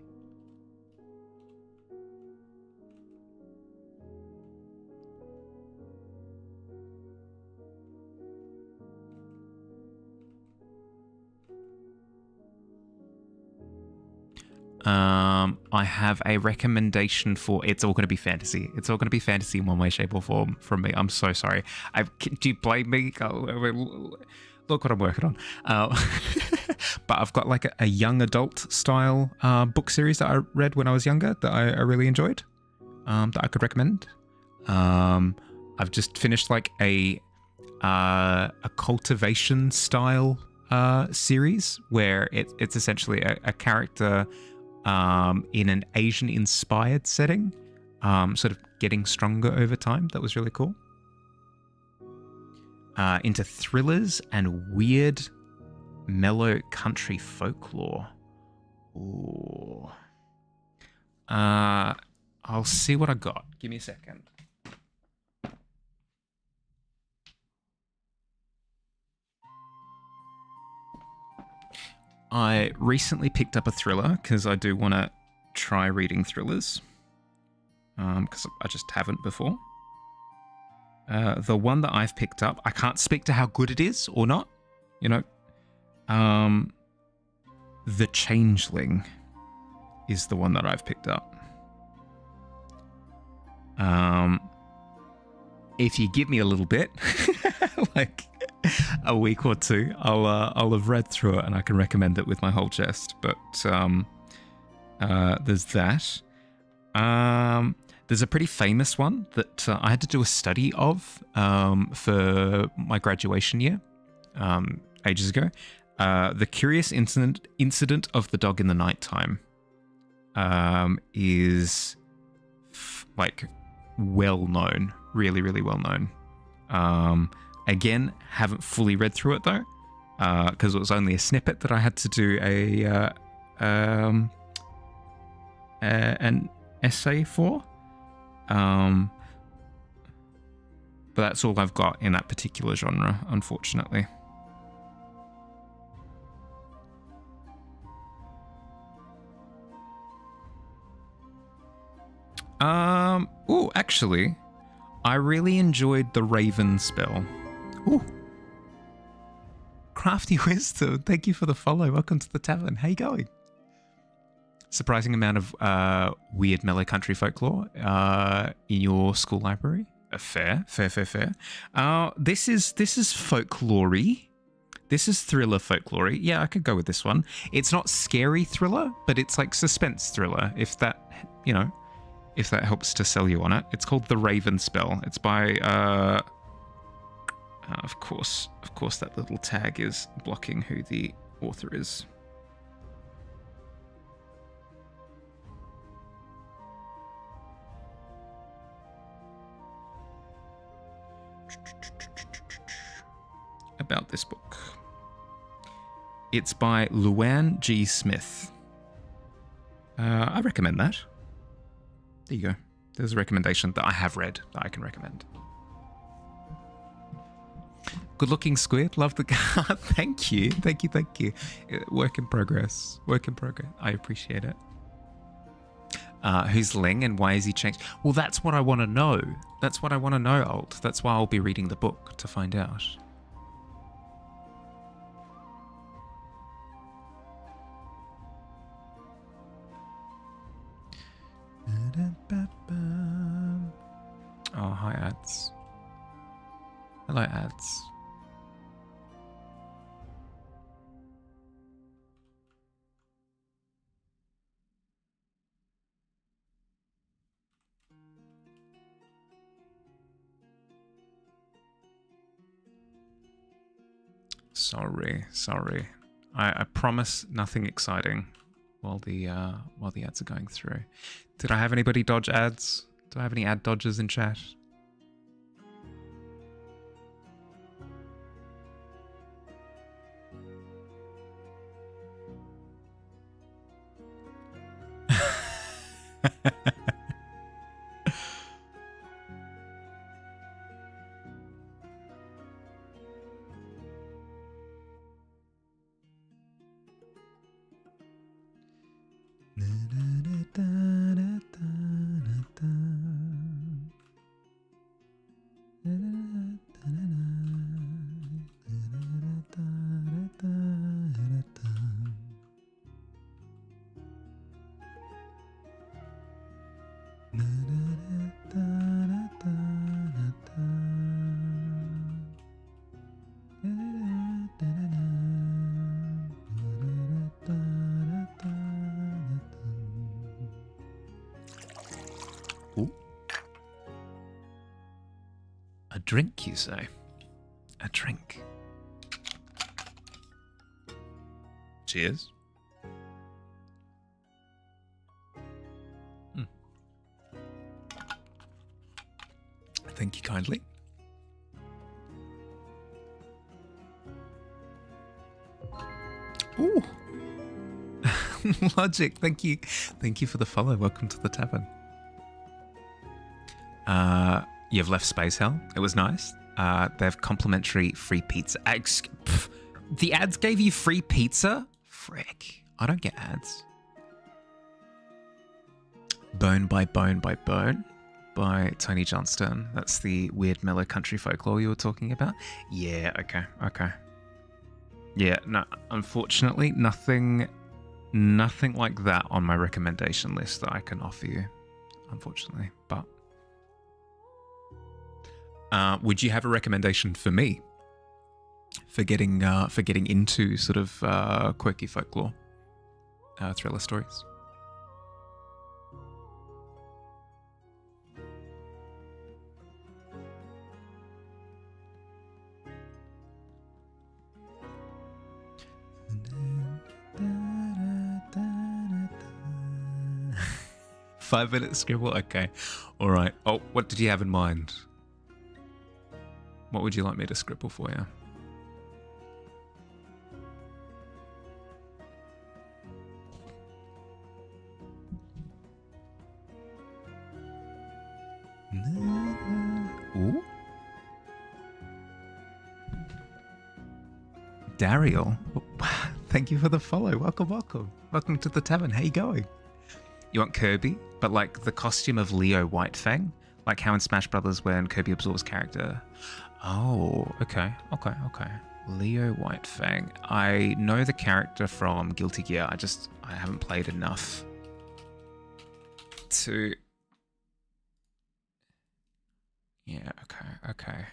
I have a recommendation for... It's all going to be fantasy. It's all going to be fantasy in one way, shape, or form from me. I'm so sorry. Do you blame me? Look what I'm working on. But I've got like a young adult style book series that I read when I was younger that I really enjoyed, that I could recommend. I've just finished like a cultivation style series where it's essentially a character in an Asian-inspired setting, sort of getting stronger over time. That was really cool. Into thrillers and weird, mellow country folklore. Ooh. I'll see what I got. Give me a second. I recently picked up a thriller because I do want to try reading thrillers, because I just haven't before. The one that I've picked up, I can't speak to how good it is or not, you know. The Changeling is the one that I've picked up. If you give me a little bit, like a week or two, I'll have read through it and I can recommend it with my whole chest. But there's that. There's a pretty famous one that I had to do a study of for my graduation year ages ago. The Curious Incident of the Dog in the Nighttime is like well known, really, really well known. Again, haven't fully read through it though, because it was only a snippet that I had to do an essay for. But that's all I've got in that particular genre, unfortunately. Oh, actually, I really enjoyed the Raven spell. Ooh. Crafty Wisdom, thank you for the follow. Welcome to the tavern. How you going? Surprising amount of weird mellow country folklore in your school library. Fair. This is folklore-y. This is thriller folklore. Yeah, I could go with this one. It's not scary thriller, but it's like suspense thriller, if that, you know, if that helps to sell you on it. It's called The Raven Spell. It's by, of course that little tag is blocking who the author is. About this book. It's by Luann G. Smith. I recommend that. There you go. There's a recommendation that I have read that I can recommend. Good looking squid. Love the card. Thank you. Work in progress. I appreciate it. Who's Ling and why has he changed? Well, that's what I want to know. That's Alt. That's why I'll be reading the book to find out. Oh, hi ads. Hello ads. Sorry. I promise nothing exciting while the ads are going through. Did I have anybody dodge ads? Do I have any ad dodgers in chat? Drink, you say? A drink. Cheers. Thank you kindly. Ooh. Logic, thank you. Thank you for the follow. Welcome to the tavern. You've left Space Hell. It was nice. They have complimentary free pizza. The ads gave you free pizza? Frick. I don't get ads. Bone by Bone by Bone by Tony Johnston. That's the weird mellow country folklore you were talking about? Yeah, okay. Yeah, no, unfortunately, nothing like that on my recommendation list that I can offer you, unfortunately, but... would you have a recommendation for me for getting into sort of quirky folklore thriller stories? Five-minute scribble? Okay. All right. Oh, what did you have in mind? What would you like me to scribble for you? Ooh. Dariel. Thank you for the follow. Welcome. Welcome to the tavern. How you going? You want Kirby, but like the costume of Leo Whitefang, like how in Smash Brothers when Kirby absorbs character. Oh, okay. Leo Whitefang. I know the character from Guilty Gear. I haven't played enough to. Yeah. Okay.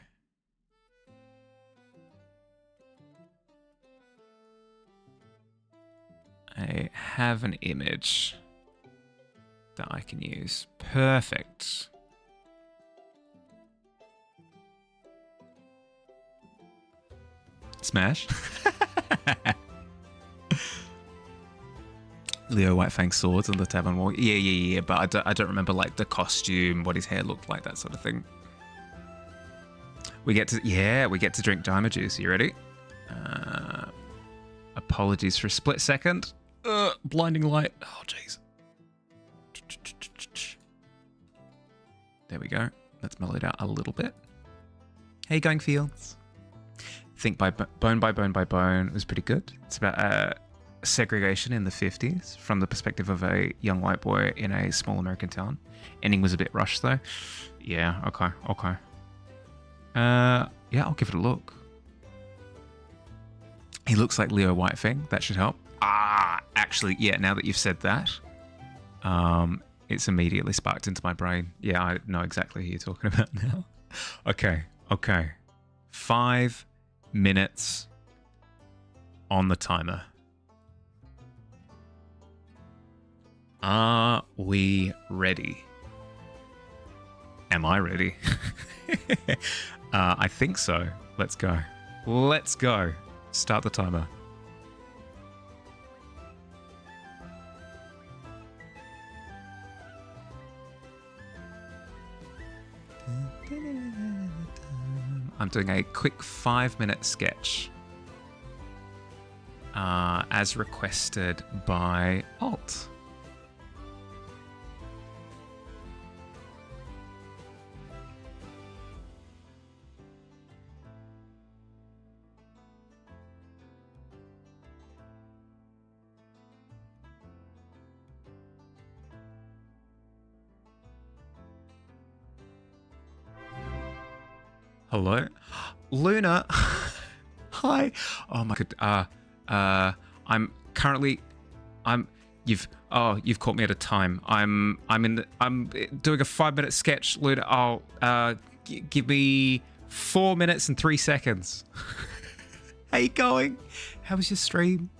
I have an image that I can use. Perfect. Smash. Leo Whitefang swords on the Tavern wall. Yeah. But I don't remember like the costume, what his hair looked like, that sort of thing. We get to drink Daima juice. You ready? Apologies for a split second. Blinding light. Oh, jeez. There we go. Let's mellow it out a little bit. How you going, Fields? Think by bone by bone by bone. It was pretty good. It's about segregation in the 50s from the perspective of a young white boy in a small American town. Ending was a bit rushed, though. Yeah, okay. Yeah, I'll give it a look. He looks like Leo Whitefang. That should help. Actually, yeah, now that you've said that, it's immediately sparked into my brain. Yeah, I know exactly who you're talking about now. Okay. 5 minutes on the timer. Are we ready? Am I ready? I think so. Let's go. Start the timer. I'm doing a quick 5-minute sketch as requested by Alt. Hello? Luna? Hi. Oh my god. You've caught me at a time. I'm doing a 5-minute sketch, Luna. Give me 4 minutes and 3 seconds. How you going? How was your stream?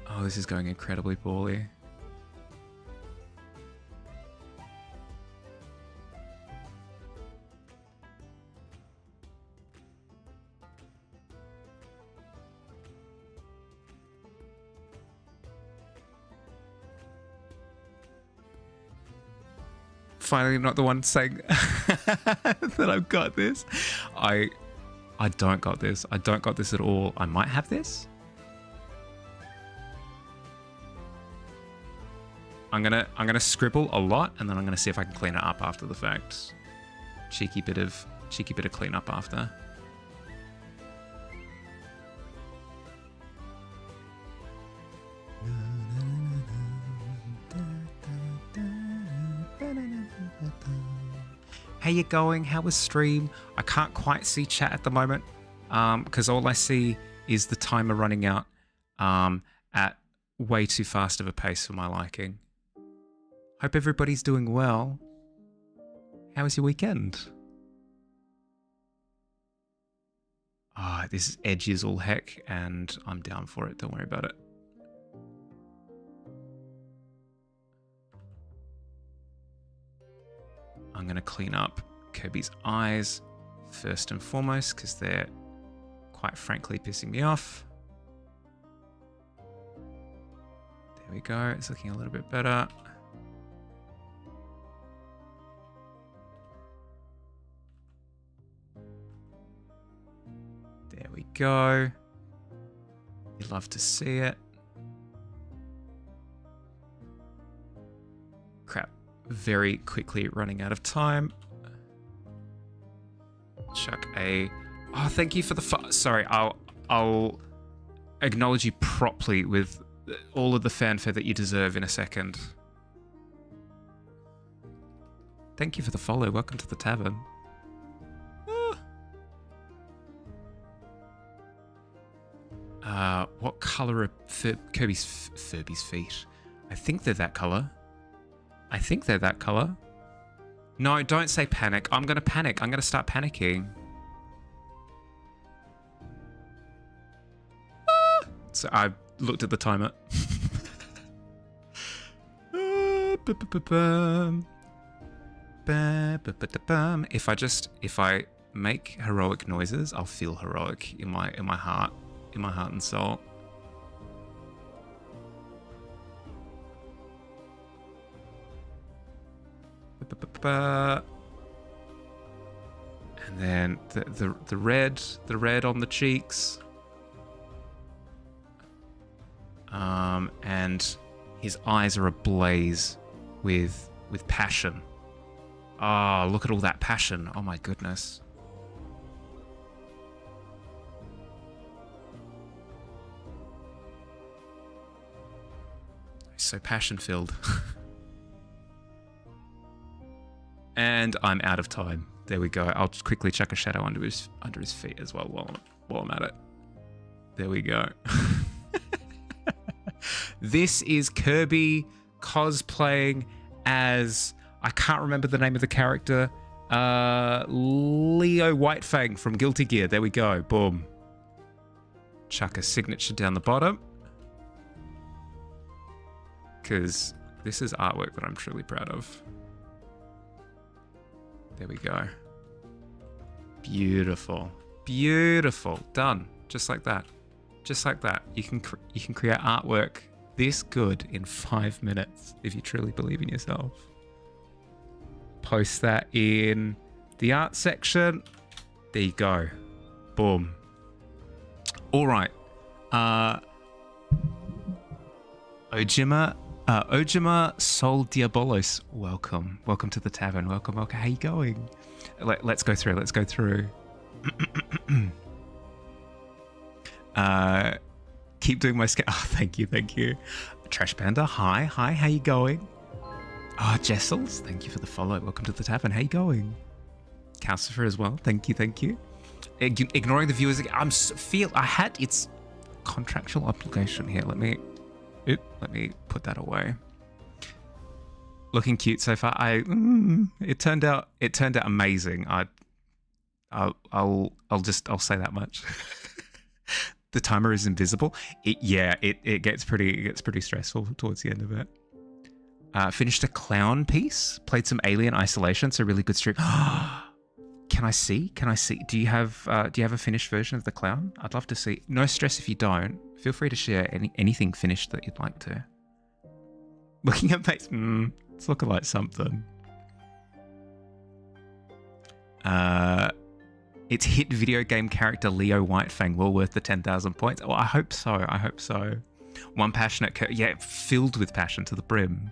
Oh, this is going incredibly poorly. Finally not the one saying that I've got this. I don't got this. I don't got this at all. I might have this. I'm gonna scribble a lot and then I'm gonna see if I can clean it up after the fact. Cheeky bit of cleanup after. How you going? How was stream? I can't quite see chat at the moment because all I see is the timer running out at way too fast of a pace for my liking. Hope everybody's doing well. How was your weekend? This is edgy as all heck and I'm down for it. Don't worry about it. I'm going to clean up Kirby's eyes first and foremost because they're quite frankly pissing me off. There we go. It's looking a little bit better. There we go. You love to see it. Crap. Very quickly running out of time. Chuck a... Oh, thank you for the... Sorry, I'll acknowledge you properly with all of the fanfare that you deserve in a second. Thank you for the follow. Welcome to the tavern. What colour are Furby's feet? I think they're that colour. No, don't say panic. I'm going to panic. I'm going to start panicking. So I looked at the timer. If I make heroic noises, I'll feel heroic in my heart and soul. And then the red on the cheeks. And his eyes are ablaze with passion. Oh, look at all that passion. Oh my goodness. He's so passion-filled. And I'm out of time. There we go. I'll just quickly chuck a shadow under his feet as well while I'm at it. There we go. This is Kirby cosplaying as, I can't remember the name of the character, Leo Whitefang from Guilty Gear. There we go. Boom. Chuck a signature down the bottom. Because this is artwork that I'm truly proud of. There we go. Beautiful. Beautiful. Done. Just like that. Just like that. You can create artwork this good in 5 minutes if you truly believe in yourself. Post that in the art section. There you go. Boom. All right. Ojima Sol Diabolos, welcome to the tavern. Welcome. How you going? Let's go through. Keep doing my Oh, thank you. Trash Panda, hi, how you going? Oh, Jessels, thank you for the follow. Welcome to the tavern. How you going? Calcifer as well. Thank you. Ignoring the viewers again. It's contractual obligation here. Let me put that away. Looking cute so far. It turned out amazing. I'll say that much. The timer is invisible. It gets pretty stressful towards the end of it. Finished a clown piece. Played some Alien Isolation. So really good stream. Can I see? Do you have a finished version of the clown? I'd love to see. No stress if you don't. Feel free to share anything finished that you'd like to. Looking at face. It's looking like something. It's hit video game character Leo Whitefang well worth the 10,000 points. Oh, I hope so. One passionate, filled with passion to the brim.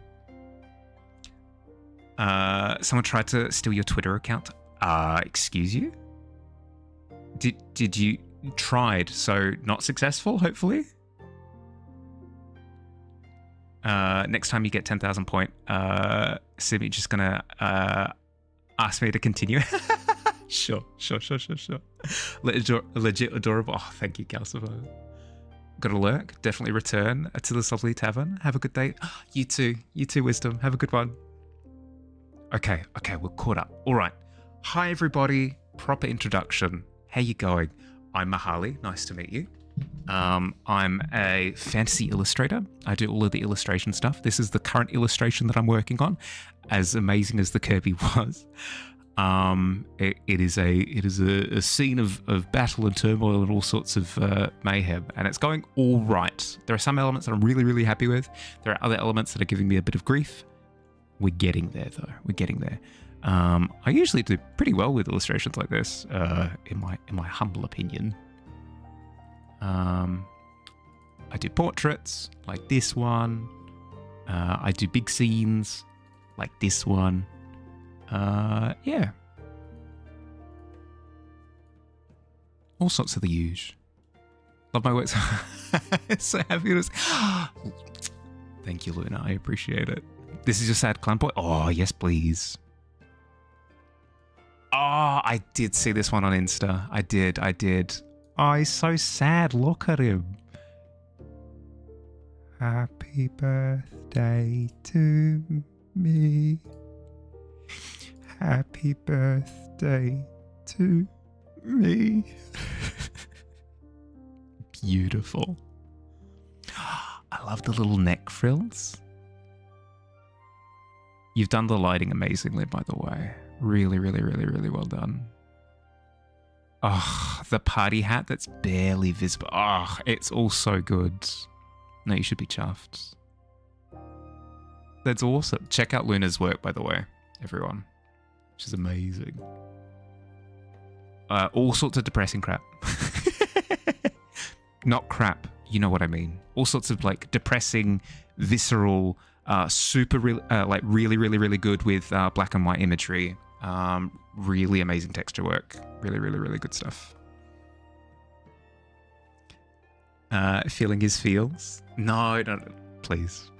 Someone tried to steal your Twitter account. Excuse you? Did you tried, so not successful, hopefully? Next time you get 10,000 point, Simi just gonna ask me to continue. Sure. Legit adorable. Oh, thank you, Calcifer. Gotta lurk. Definitely return to the lovely tavern. Have a good day. You too, Wisdom. Have a good one. Okay, we're caught up. All right. Hi, everybody. Proper introduction. How you going? I'm Mahali. Nice to meet you. I'm a fantasy illustrator. I do all of the illustration stuff. This is the current illustration that I'm working on. As amazing as the Kirby was. It is a scene of battle and turmoil and all sorts of mayhem, and it's going all right. There are some elements that I'm really, really happy with. There are other elements that are giving me a bit of grief. We're getting there, though. I usually do pretty well with illustrations like this, in my humble opinion. I do portraits like this one. I do big scenes like this one. Yeah. All sorts of the usual. Love my works. So happy to Thank you, Luna. I appreciate it. This is your sad clown boy? Oh, yes, please. Oh, I did see this one on Insta. I did. Oh, he's so sad. Look at him. Happy birthday to me. Happy birthday to me. Beautiful. I love the little neck frills. You've done the lighting amazingly, by the way. Really, really, really, really well done. Oh, the party hat that's barely visible. Oh, it's all so good. No, you should be chuffed. That's awesome. Check out Luna's work, by the way, everyone. Which is amazing. All sorts of depressing crap. Not crap, you know what I mean. All sorts of like depressing, visceral, super like really, really, really good with black and white imagery. Really amazing texture work. Really, really, really good stuff. Feeling his feels? No, please.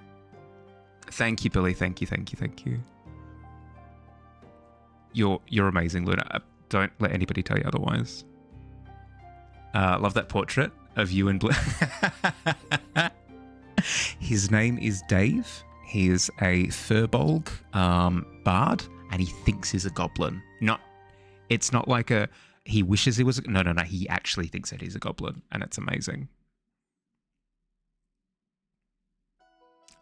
Thank you, Billy. Thank you. You're amazing, Luna. Don't let anybody tell you otherwise. Love that portrait of you in blue. His name is Dave. He is a Furbolg bard, and he thinks he's a goblin. It's not like he wishes he was. No. He actually thinks that he's a goblin, and it's amazing.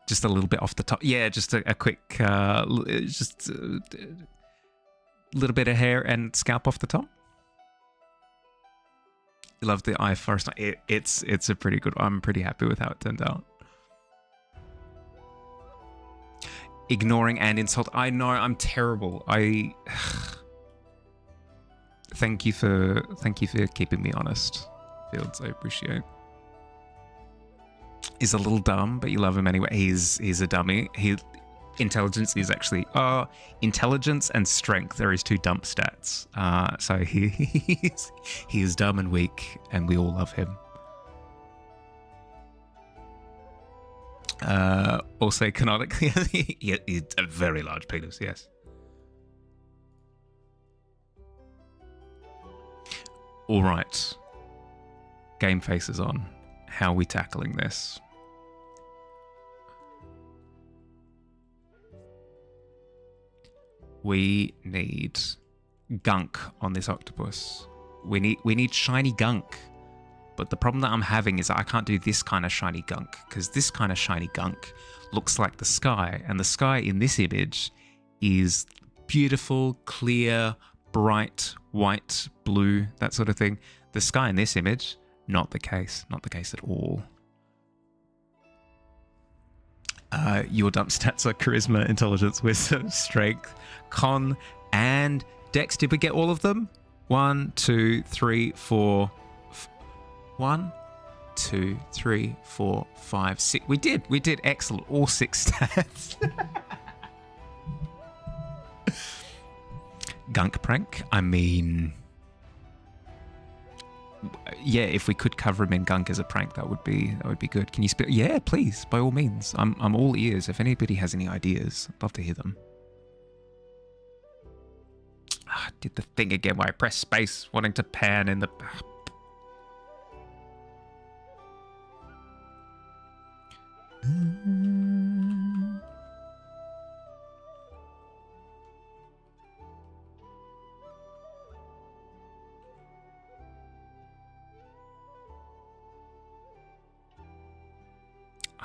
Just a little bit off the top. Yeah, just a quick, just a little bit of hair and scalp off the top. Love the eye forest. It's a pretty good one. I'm pretty happy with how it turned out. Ignoring and insult. I know I'm terrible. Thank you for keeping me honest, Fields. I appreciate. He's a little dumb, but you love him anyway. He's a dummy. Intelligence is actually intelligence and strength are his two dump stats. So he is dumb and weak, and we all love him. Also canonically, he's a very large penis. Yes. All right. Game face is on. How are we tackling this? We need gunk on this octopus. We need shiny gunk. But the problem that I'm having is I can't do this kind of shiny gunk, because this kind of shiny gunk looks like the sky, and the sky in this image is beautiful, clear, bright, white, blue, that sort of thing. The sky in this image, not the case at all. Your dump stats are charisma, intelligence, wisdom, strength, con, and dex. Did we get all of them? 1, 2, 3, 4. 1, 2, 3, 4, 5, 6. We did excellent. All 6 stats. Gunk prank. I mean, yeah, if we could cover him in gunk as a prank, that would be good. Can you spit? Yeah, please, by all means. I'm all ears. If anybody has any ideas, I'd love to hear them. I did the thing again where I press space, wanting to pan in the.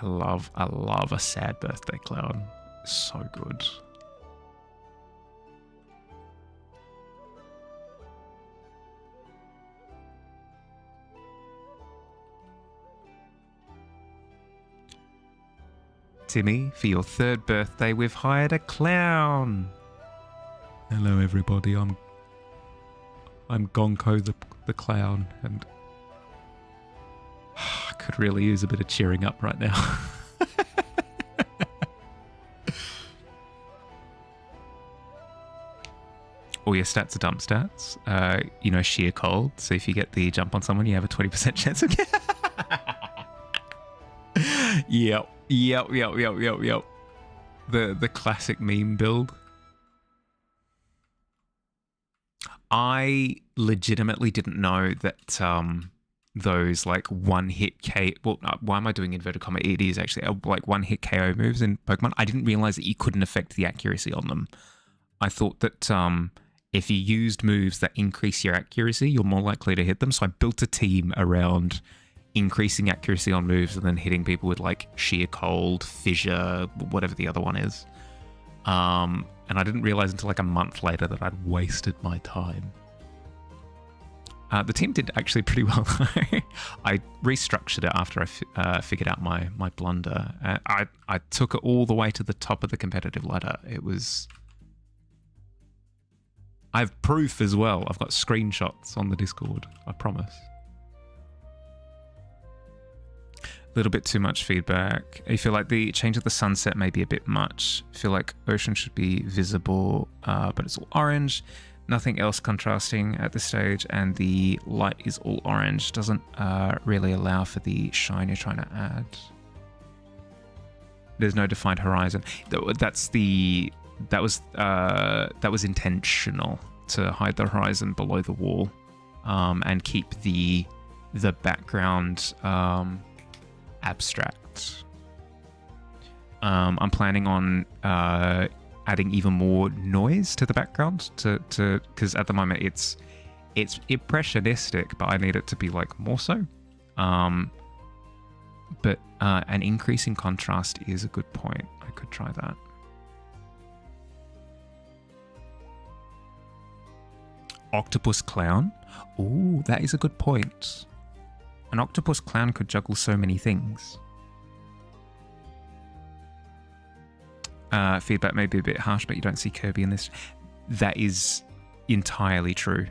I love a sad birthday clown. So good. Timmy, for your 3rd birthday, we've hired a clown. Hello, everybody. I'm Gonko the clown, and I could really use a bit of cheering up right now. All your stats are dump stats. Sheer cold. So if you get the jump on someone, you have a 20% chance of Yep. The classic meme build. I legitimately didn't know that those like one hit K. Well, why am I doing inverted comma? It is actually like one hit KO moves in Pokemon. I didn't realize that you couldn't affect the accuracy on them. I thought that if you used moves that increase your accuracy, you're more likely to hit them. So I built a team around increasing accuracy on moves and then hitting people with like Sheer Cold, Fissure, whatever the other one is. And I didn't realize until like a month later that I'd wasted my time. The team did actually pretty well. I restructured it after I figured out my blunder. I took it all the way to the top of the competitive ladder. It was... I have proof as well. I've got screenshots on the Discord, I promise. A little bit too much feedback. I feel like the change of the sunset may be a bit much. I feel like ocean should be visible, but it's all orange. Nothing else contrasting at this stage, and the light is all orange. Doesn't really allow for the shine you're trying to add. There's no defined horizon. That was intentional to hide the horizon below the wall, and keep the background abstract. I'm planning on adding even more noise to the background because at the moment it's impressionistic, but I need it to be like more so. But an increase in contrast is a good point. I could try that. Octopus clown. Ooh, that is a good point. An octopus clown could juggle so many things. Feedback may be a bit harsh, but you don't see Kirby in this. That is entirely true.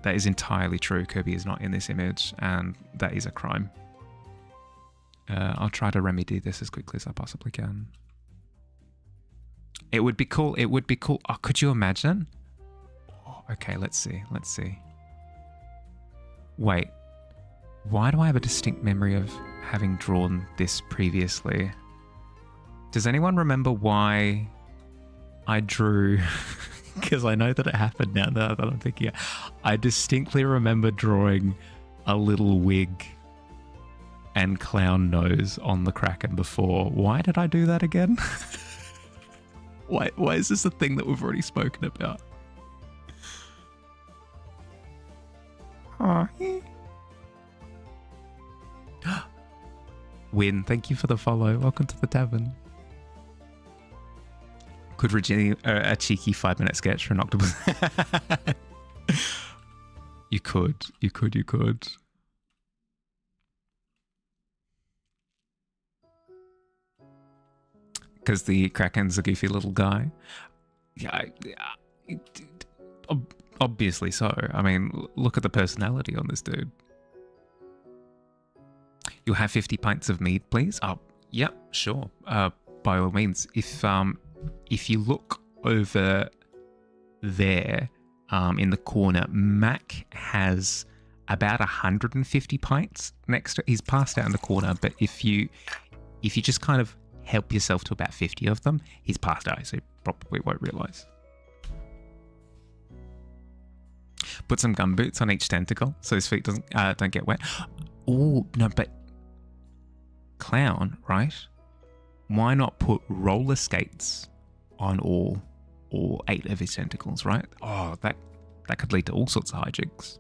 That is entirely true. Kirby is not in this image, and that is a crime. I'll try to remedy this as quickly as I possibly can. It would be cool. It would be cool. Oh, could you imagine? Oh, okay, let's see. Let's see. Wait. Why do I have a distinct memory of having drawn this previously? Does anyone remember why I drew... Because I know that it happened now that I'm thinking. I distinctly remember drawing a little wig and clown nose on the Kraken before. Why did I do that again? Why is this a thing that we've already spoken about? Oh, yeah. Win, thank you for the follow. Welcome to the Tavern. Could Virginia a cheeky 5-minute sketch for an octopus? You could. Because the Kraken's a goofy little guy. Yeah, obviously so. I mean, look at the personality on this dude. You'll have 50 pints of mead, please? Oh, yep, sure. By all means. If you look over there in the corner, Mac has about 150 pints next to... He's passed out in the corner, but if you just kind of help yourself to about 50 of them, he's passed out, so you probably won't realise. Put some gum boots on each tentacle so his feet don't get wet. Oh, no, but... Clown, right? Why not put roller skates on all 8 of his tentacles, right? Oh, that could lead to all sorts of hijinks.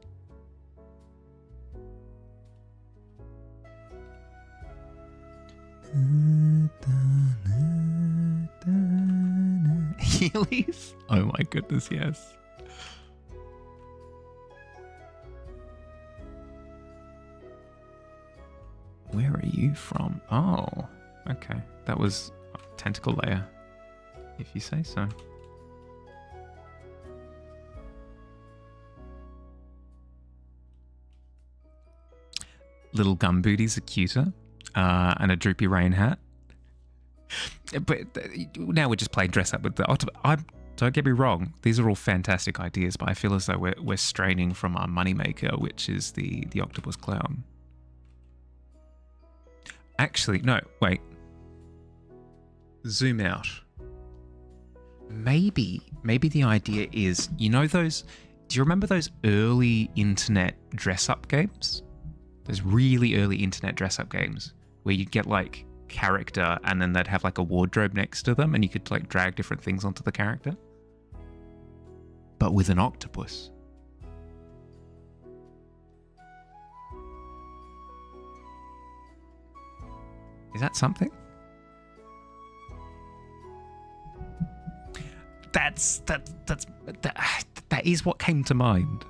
Heelys? Oh my goodness, yes. Where are you from? Oh, okay. That was a tentacle layer, if you say so. Little gum booties are cuter, and a droopy rain hat. But now we're just playing dress up with the octopus. Don't get me wrong; these are all fantastic ideas, but I feel as though we're straining from our moneymaker, which is the octopus clown. actually, no, wait. Zoom out. Maybe the idea is, you know those, do you remember those early internet dress-up games? Those really early internet dress-up games where you'd get like character and then they'd have like a wardrobe next to them and you could like drag different things onto the character? But with an octopus. Is that something? That is what came to mind.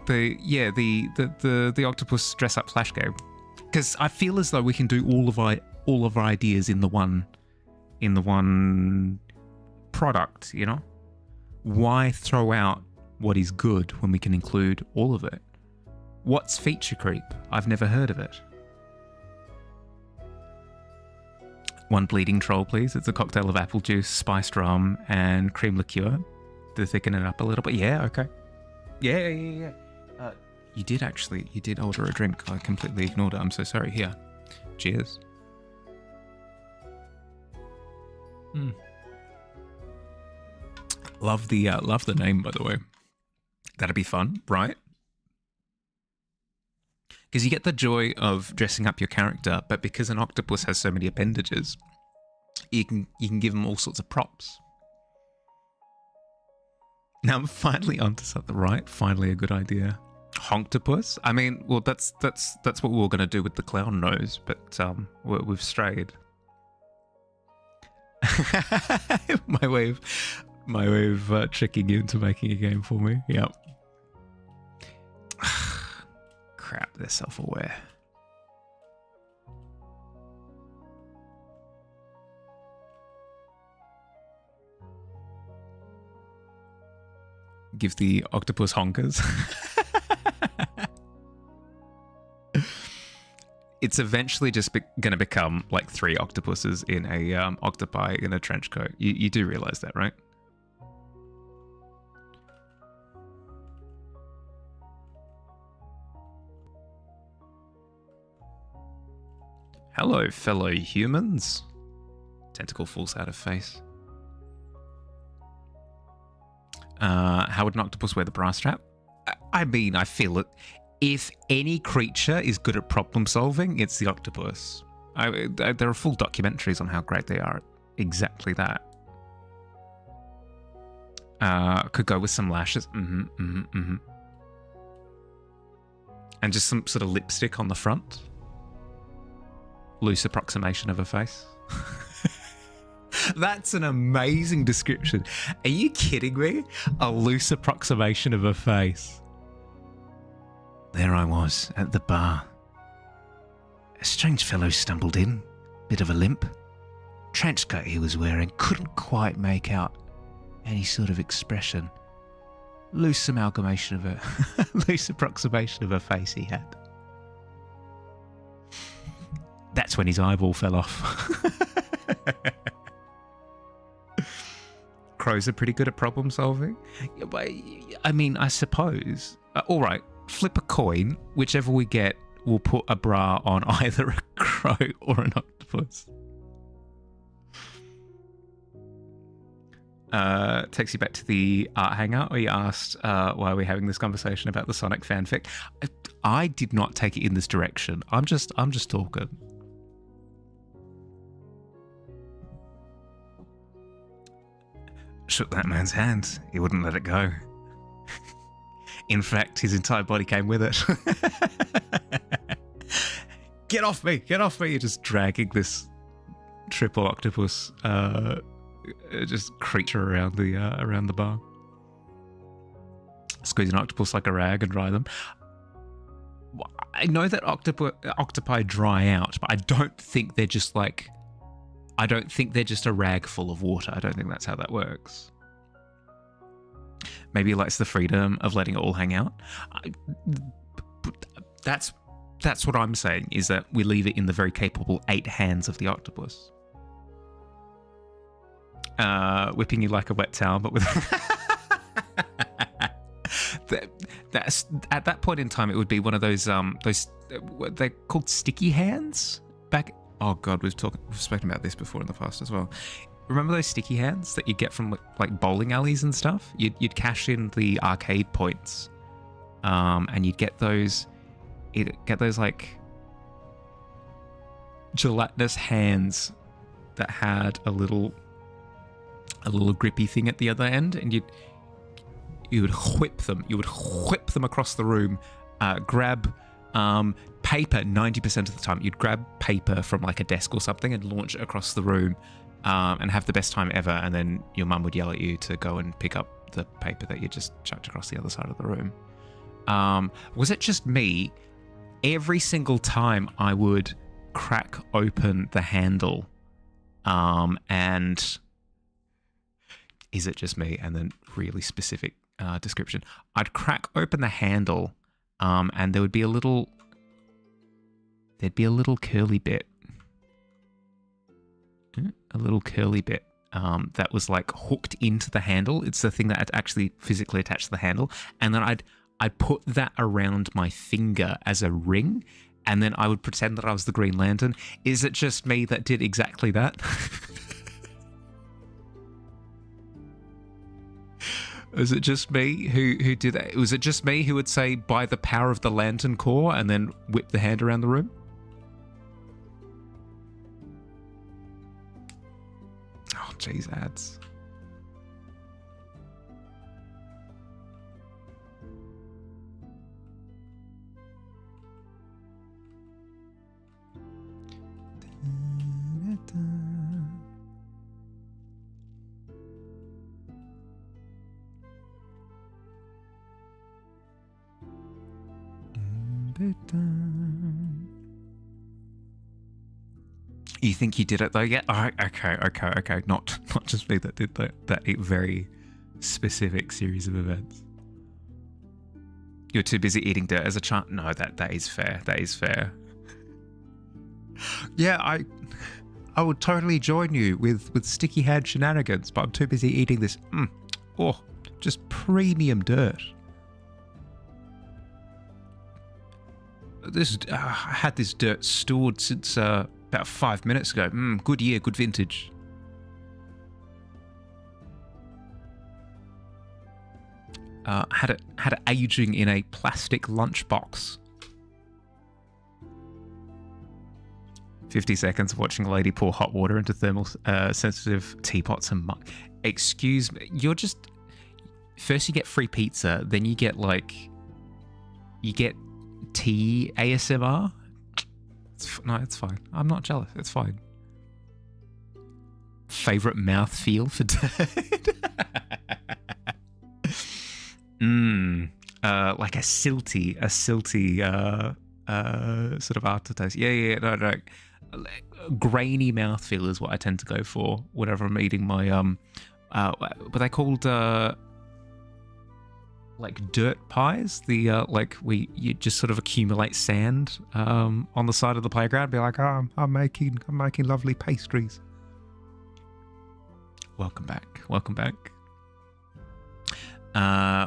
The octopus dress up flash game, because I feel as though we can do all of our ideas in the one product. You know, why throw out what is good when we can include all of it? What's feature creep? I've never heard of it. One bleeding troll, please. It's a cocktail of apple juice, spiced rum, and cream liqueur to thicken it up a little bit. Yeah, okay. Yeah. You did order a drink. I completely ignored it. I'm so sorry. Here. Cheers. Love the name, by the way. That'd be fun, right? Because you get the joy of dressing up your character, but because an octopus has so many appendages, you can give them all sorts of props. Now I'm finally onto something, right? Finally a good idea. Honktopus? I mean, well, that's what we were going to do with the clown nose, but we've strayed. my way of tricking you into making a game for me. Yep. Crap, they're self-aware. Give the octopus honkers. It's eventually just going to become like 3 octopuses in a octopi in a trench coat. You do realize that, right? Hello, fellow humans. Tentacle falls out of face. How would an octopus wear the bra strap? I mean, I feel it. If any creature is good at problem solving, it's the octopus. There are full documentaries on how great they are at exactly that. Could go with some lashes. And just some sort of lipstick on the front. Loose approximation of a face. That's an amazing description. Are you kidding me? A loose approximation of a face. There I was at the bar. A strange fellow stumbled in, bit of a limp. Trench coat he was wearing, couldn't quite make out any sort of expression. Loose amalgamation of a loose approximation of a face he had. That's when his eyeball fell off. Crows are pretty good at problem solving. I mean, I suppose. All right, flip a coin. Whichever we get, we'll put a bra on either a crow or an octopus. Takes you back to the art hangout where you asked why we're having this conversation about the Sonic fanfic. I did not take it in this direction. I'm just talking. Shook that man's hand. He wouldn't let it go. In fact, his entire body came with it. Get off me! Get off me! You're just dragging this triple octopus just creature around the bar. Squeeze an octopus like a rag and dry them. I know that octopi dry out, but I don't think they're just like... I don't think they're just a rag full of water. I don't think that's how that works. Maybe he likes the freedom of letting it all hang out. That's what I'm saying, is that we leave it in the very capable 8 hands of the octopus. Whipping you like a wet towel, but with... that's at that point in time, it would be one of those what they're called sticky hands. Back, oh god, we've spoken about this before in the past as well. Remember those sticky hands that you get from like bowling alleys and stuff? You'd cash in the arcade points, and you'd get those. You'd get those like gelatinous hands that had a little grippy thing at the other end, and you would whip them. You would whip them across the room. Grab paper 90% of the time. You'd grab paper from like a desk or something and launch it across the room, and have the best time ever. And then your mum would yell at you to go and pick up the paper that you just chucked across the other side of the room. Was it just me? Every single time I would crack open the handle, and is it just me? And then really specific description. I'd crack open the handle, and there'd be a little curly bit. A little curly bit that was like hooked into the handle. It's the thing that I'd actually physically attached to the handle. And then I'd put that around my finger as a ring, and then I would pretend that I was the Green Lantern. Is it just me that did exactly that? Was it just me who did that? Was it just me who would say, by the power of the Lantern Corps, and then whip the hand around the room? Oh, jeez, ads. You think you did it though? Yeah. Oh, okay. Not just me that did that very specific series of events. You're too busy eating dirt as a child. No, that is fair. That is fair. Yeah, I would totally join you with sticky hand shenanigans, but I'm too busy eating this. Oh, just premium dirt. I had this dirt stored since about 5 minutes ago. Good year, good vintage. Had it aging in a plastic lunchbox. 50 seconds watching a lady pour hot water into thermal sensitive teapots and mug. Excuse me, you're just... First you get free pizza, then you get tea ASMR. No, it's fine. I'm not jealous. It's fine. Favorite mouthfeel for dirt? Like a silty sort of aftertaste. Yeah, no. Grainy mouthfeel is what I tend to go for whenever I'm eating my what they called like dirt pies. The you just sort of accumulate sand on the side of the playground. Be like, oh, I'm making lovely pastries. Welcome back.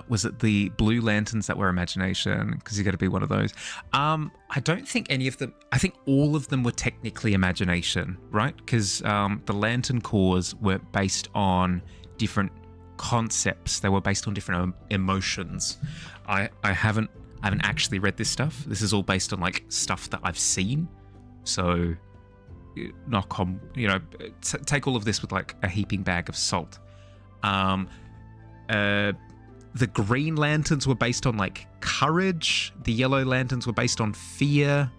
Was it the blue lanterns that were imagination? Because you got to be one of those. I don't think any of them. I think all of them were technically imagination, right? Because the lantern cores were based on different concepts. They were based on different emotions. I haven't actually read this stuff. This is all based on like stuff that I've seen. So knock on, take all of this with like a heaping bag of salt. The green lanterns were based on like courage. The yellow lanterns were based on fear.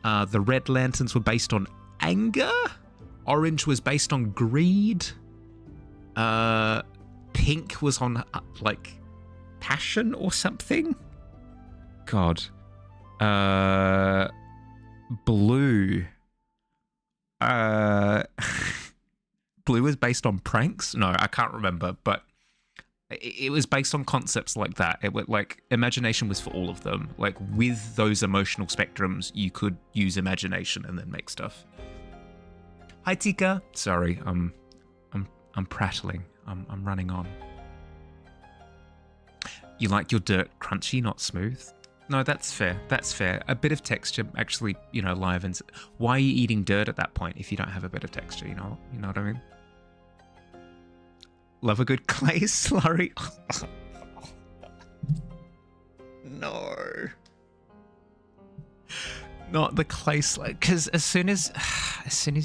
The red lanterns were based on anger. Orange was based on greed. Pink was on like passion or something. God. Blue. Blue was based on pranks. No, I can't remember, but it was based on concepts like that. It was like imagination was for all of them. Like with those emotional spectrums, you could use imagination and then make stuff. Hi Tika. Sorry, I'm prattling. I'm running on. You like your dirt crunchy, not smooth? No, that's fair. That's fair. A bit of texture actually, livens. Why are you eating dirt at that point if you don't have a bit of texture? You know what I mean? Love a good clay slurry. No. Not the clay slurry. Because as soon as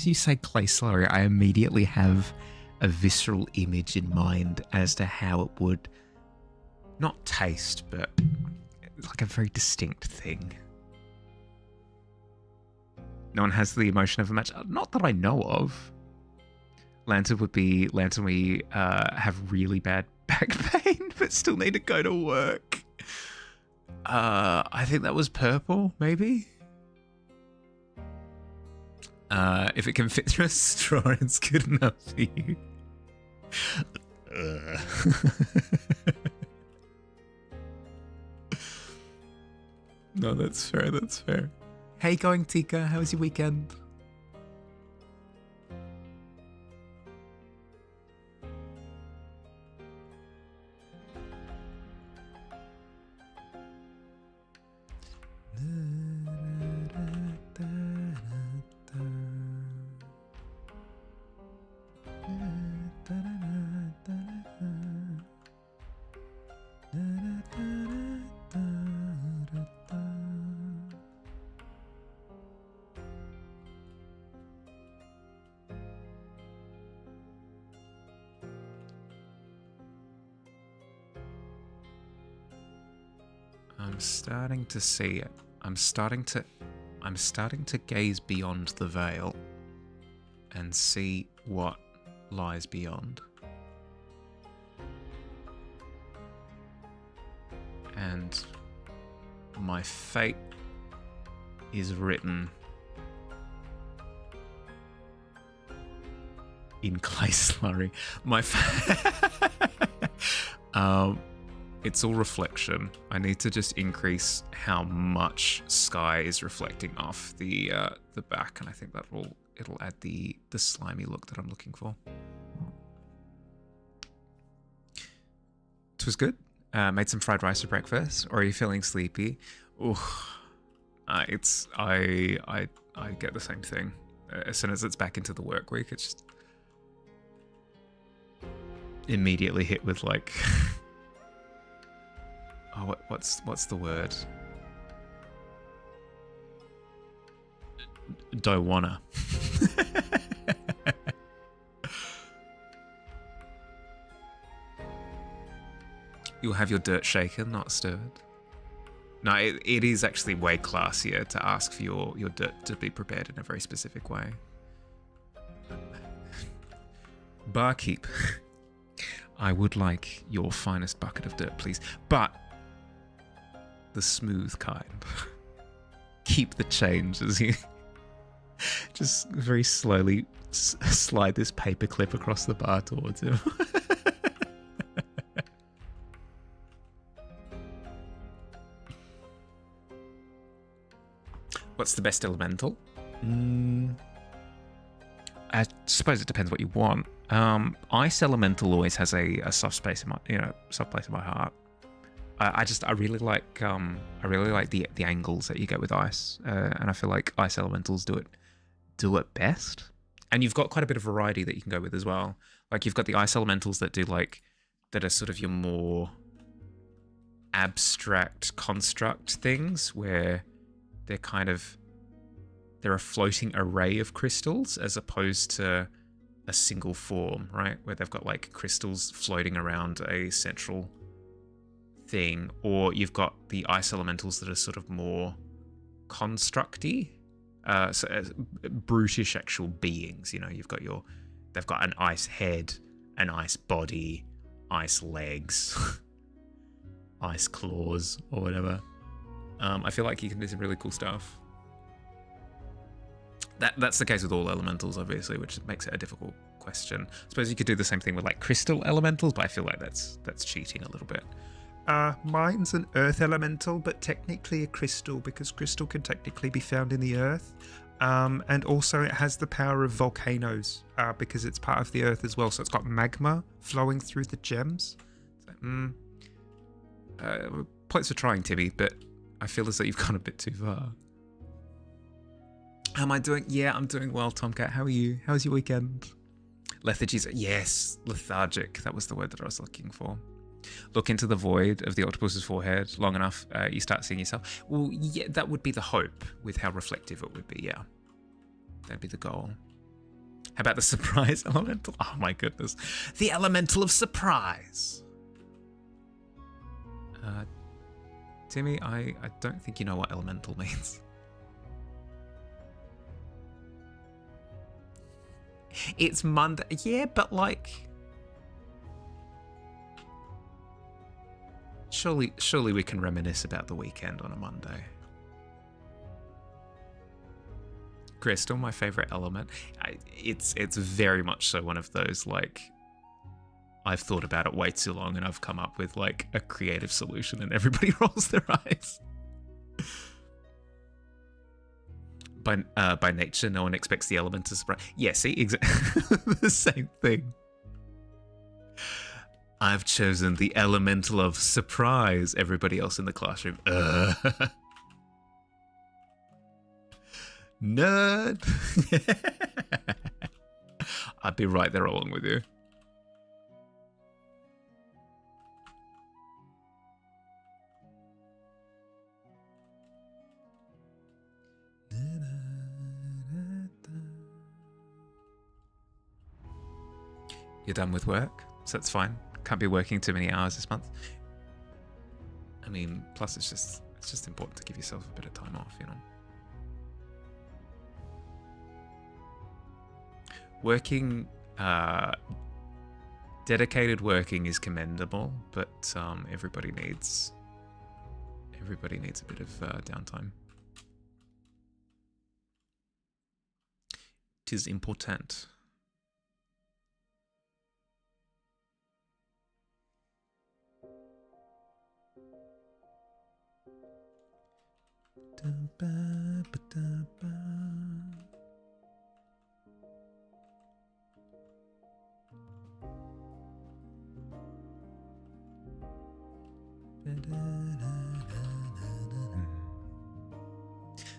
you say clay slurry, I immediately have a visceral image in mind as to how it would not taste, but like a very distinct thing. No one has the emotion of a match. Not that I know of. Lantern we have really bad back pain, but still need to go to work. I think that was purple, maybe? If it can fit through a straw, it's good enough for you. No, that's fair, that's fair. Hey going, Tika, how was your weekend? I'm starting to see it. I'm starting to gaze beyond the veil and see what lies beyond. And my fate is written in clay slurry. It's all reflection. I need to just increase how much sky is reflecting off the back, and I think it'll add the slimy look that I'm looking for. It was good. Made some fried rice for breakfast. Or are you feeling sleepy? Ooh, I get the same thing. As soon as it's back into the work week, it's just immediately hit with like. Oh, what's the word? Don't wanna. You'll have your dirt shaken, not stirred. No, it is actually way classier to ask for your dirt to be prepared in a very specific way. Barkeep, I would like your finest bucket of dirt, please. But the smooth kind. Keep the change as you just very slowly slide this paper clip across the bar towards him. What's the best elemental? I suppose it depends what you want. Ice elemental always has a soft space in my, soft place in my heart. I really like the angles that you get with ice, and I feel like ice elementals do it best. And you've got quite a bit of variety that you can go with as well. Like you've got the ice elementals that are sort of your more abstract construct things, where they're a floating array of crystals as opposed to a single form, right? Where they've got like crystals floating around a central thing, or you've got the ice elementals that are sort of more constructy, brutish actual beings. They've got an ice head, an ice body, ice legs, ice claws, or whatever. I feel like you can do some really cool stuff. That's the case with all elementals, obviously, which makes it a difficult question. I suppose you could do the same thing with like crystal elementals, but I feel like that's cheating a little bit. Mine's an earth elemental, but technically a crystal, because crystal can technically be found in the earth. And also it has the power of volcanoes, because it's part of the earth as well. So it's got magma flowing through the gems. So, Points for trying, Timmy, but I feel as though you've gone a bit too far. How am I doing? Yeah, I'm doing well, Tomcat. How are you? How was your weekend? Lethargy's, yes, lethargic. That was the word that I was looking for. Look into the void of the octopus's forehead long enough, you start seeing yourself. Well, yeah, that would be the hope with how reflective it would be, yeah. That'd be the goal. How about the surprise elemental? Oh my goodness. The elemental of surprise. Timmy, I don't think you know what elemental means. It's Monday. Yeah, but like... Surely we can reminisce about the weekend on a Monday. Crystal, my favorite element. It's very much so one of those, like... I've thought about it way too long and I've come up with like a creative solution and everybody rolls their eyes. By nature, no one expects the element to surprise. Yeah, see, exactly the same thing. I've chosen the elemental of surprise. Everybody else in the classroom. Nerd. I'd be right there along with you. You're done with work, so that's fine. Can't be working too many hours this month. I mean, plus it's just important to give yourself a bit of time off, you know. Working, dedicated working is commendable, but everybody needs a bit of downtime. It is important.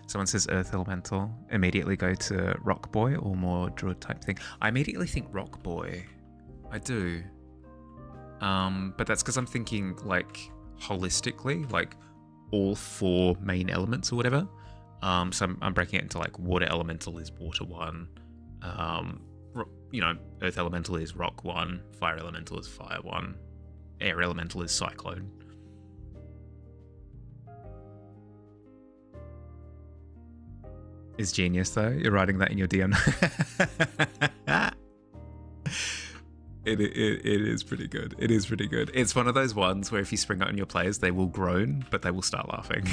Someone says Earth Elemental. Immediately go to Rock Boy or more Druid type thing. I immediately think Rock Boy. I do. But that's because I'm thinking like holistically, like all 4 main elements or whatever. So I'm breaking it into like water elemental is water 1, you know, earth elemental is rock 1, fire elemental is fire 1, air elemental is cyclone. Is genius though. You're writing that in your DM. It is pretty good. It is pretty good. It's one of those ones where if you spring it on your players, they will groan, but they will start laughing.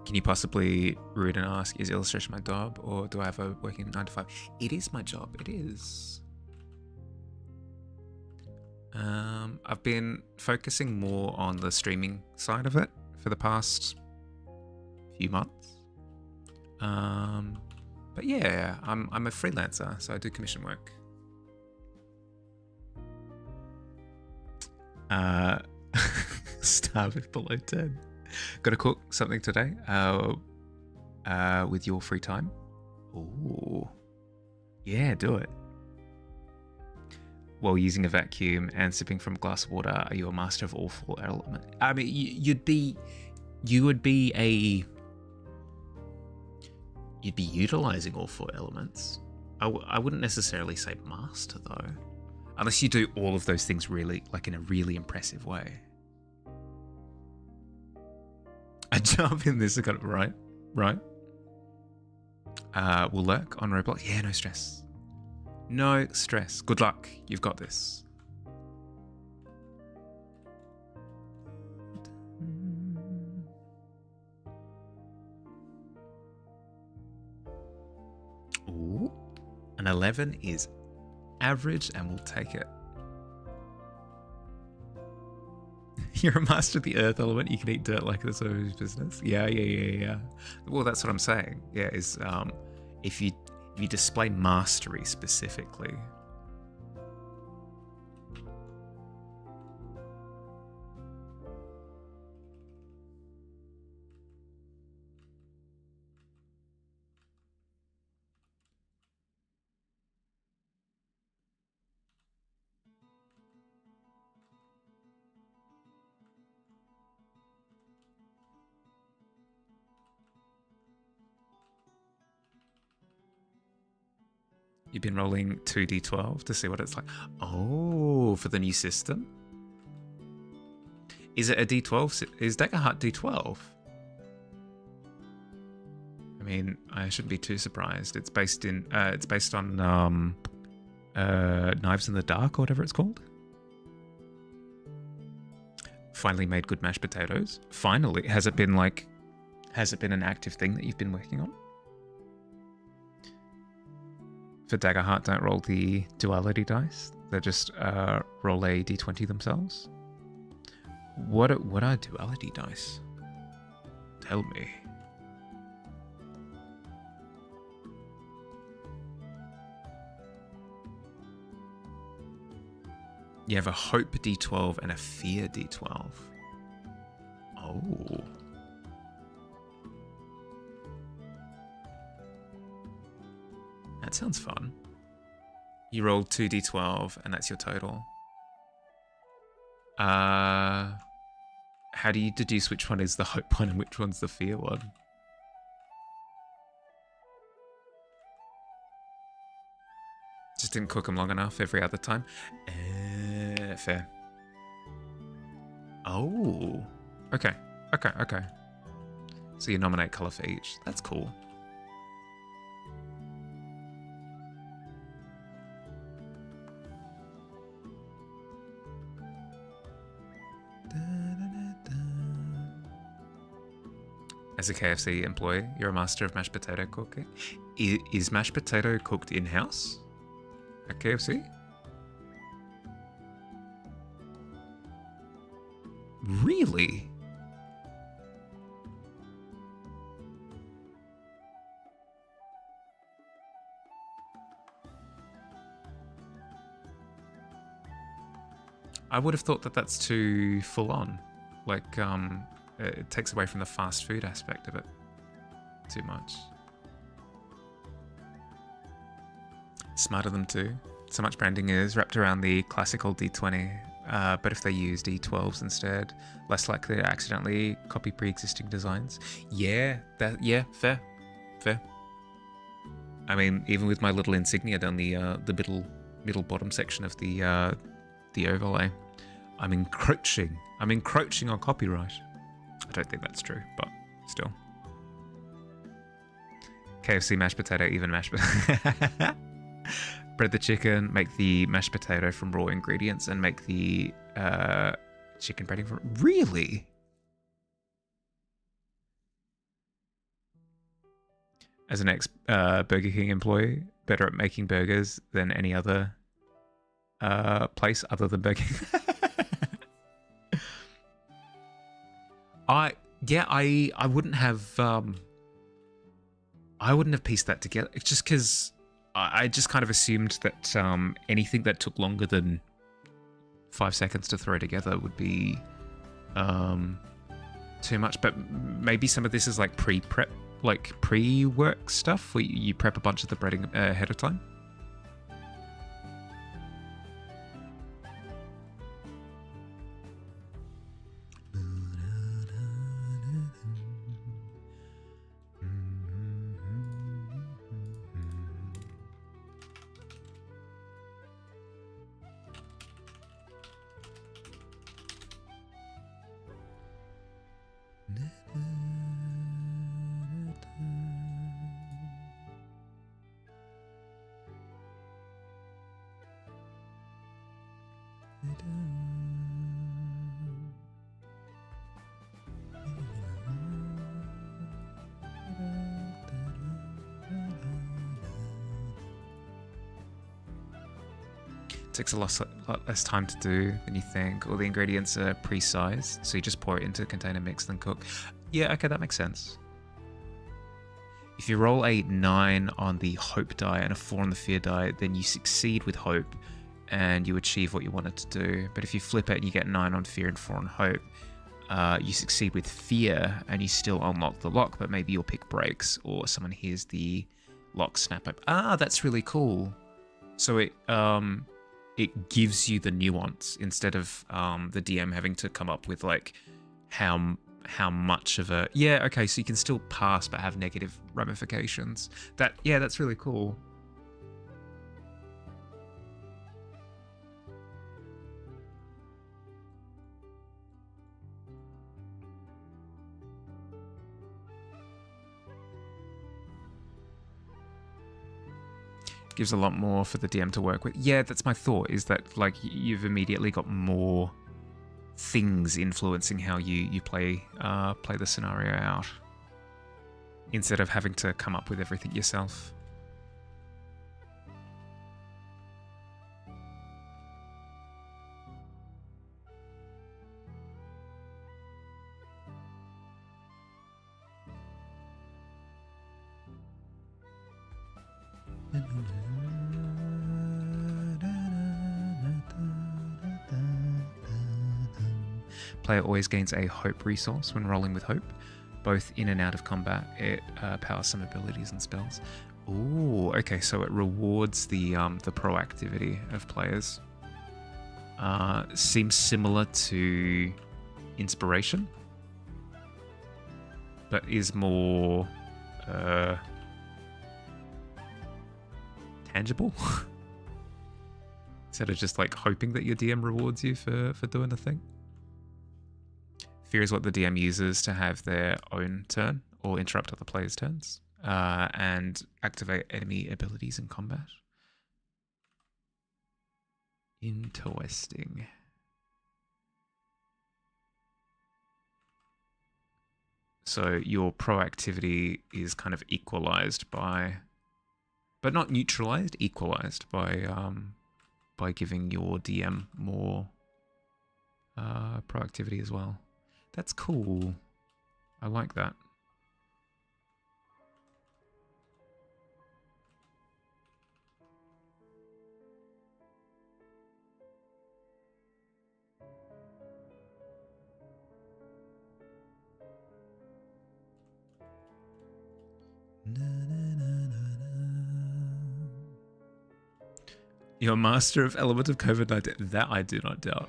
Can you possibly read and ask, is illustration my job or do I have a working 9 to 5? It is my job. It is. I've been focusing more on the streaming side of it for the past few months. But yeah, I'm a freelancer, so I do commission work. Starve if below 10. Got to cook something today with your free time. Ooh, yeah, do it. While using a vacuum and sipping from a glass of water, are you a master of all 4 elements? I mean, you'd be utilizing all 4 elements. I wouldn't necessarily say master though, unless you do all of those things really, like in a really impressive way. A job in this, I got it right. Will lurk on Roblox. Yeah, no stress. No stress. Good luck. You've got this. Ooh, an 11 is average and we'll take it. You're a master of the earth element. You can eat dirt like it's nobody's business. Yeah. Well, that's what I'm saying. Yeah, is if you display mastery specifically. You've been rolling 2d12 to see what it's like. Oh, for the new system? Is it a d12? Is Daggerheart d12? I mean, I shouldn't be too surprised. It's based on Knives in the Dark or whatever it's called. Finally made good mashed potatoes. Finally, has it been an active thing that you've been working on? For Daggerheart, don't roll the duality dice. They just roll a d20 themselves. What are duality dice? Tell me. You have a hope d12 and a fear d12. Oh. That sounds fun. You rolled 2d12 and that's your total. How do you deduce which one is the hope one and which one's the fear one? Just didn't cook them long enough every other time. Fair. Oh. Okay. So you nominate colour for each. That's cool. As a KFC employee, you're a master of mashed potato cooking. Is mashed potato cooked in-house at KFC? Really? I would have thought that that's too full on. Like, it takes away from the fast food aspect of it too much. Smart of them too. So much branding is wrapped around the classical D20, but if they use D12s instead, less likely to accidentally copy pre-existing designs. Yeah, fair. I mean, even with my little insignia down the middle bottom section of the overlay, I'm encroaching on copyright. I don't think that's true, but still. KFC mashed potato, even mashed potato. Bread the chicken, make the mashed potato from raw ingredients, and make the chicken breading from... Really? As an ex-Burger King employee, better at making burgers than any other place other than Burger King. I wouldn't have pieced that together. It's just because I just kind of assumed that anything that took longer than 5 seconds to throw together would be too much. But maybe some of this is like pre-prep, like pre-work stuff where you prep a bunch of the breading ahead of time. It takes a lot less time to do than you think. All the ingredients are pre-sized, so you just pour it into a container, mix, then cook. Yeah, okay, that makes sense. If you roll a 9 on the hope die and a 4 on the fear die, then you succeed with hope and you achieve what you wanted to do. But if you flip it and you get 9 on fear and 4 on hope, you succeed with fear and you still unlock the lock, but maybe your pick breaks or someone hears the lock snap up. Ah, that's really cool. So it gives you the nuance instead of the DM having to come up with like how much of a... Yeah, okay, so you can still pass but have negative ramifications. That's really cool. Gives a lot more for the DM to work with. Yeah, that's my thought, is that like you've immediately got more things influencing how you play the scenario out instead of having to come up with everything yourself. Player always gains a hope resource when rolling with hope, both in and out of combat. It powers some abilities and spells. Ooh, okay, so it rewards the proactivity of players. Seems similar to inspiration, but is more tangible. Instead of just like hoping that your DM rewards you for doing the thing. Fear is what the DM uses to have their own turn or interrupt other players' turns and activate enemy abilities in combat. Interesting. So your proactivity is kind of equalized by, but not neutralized, equalized by giving your DM more proactivity as well. That's cool. I like that. You're master of element of COVID-19. That I do not doubt.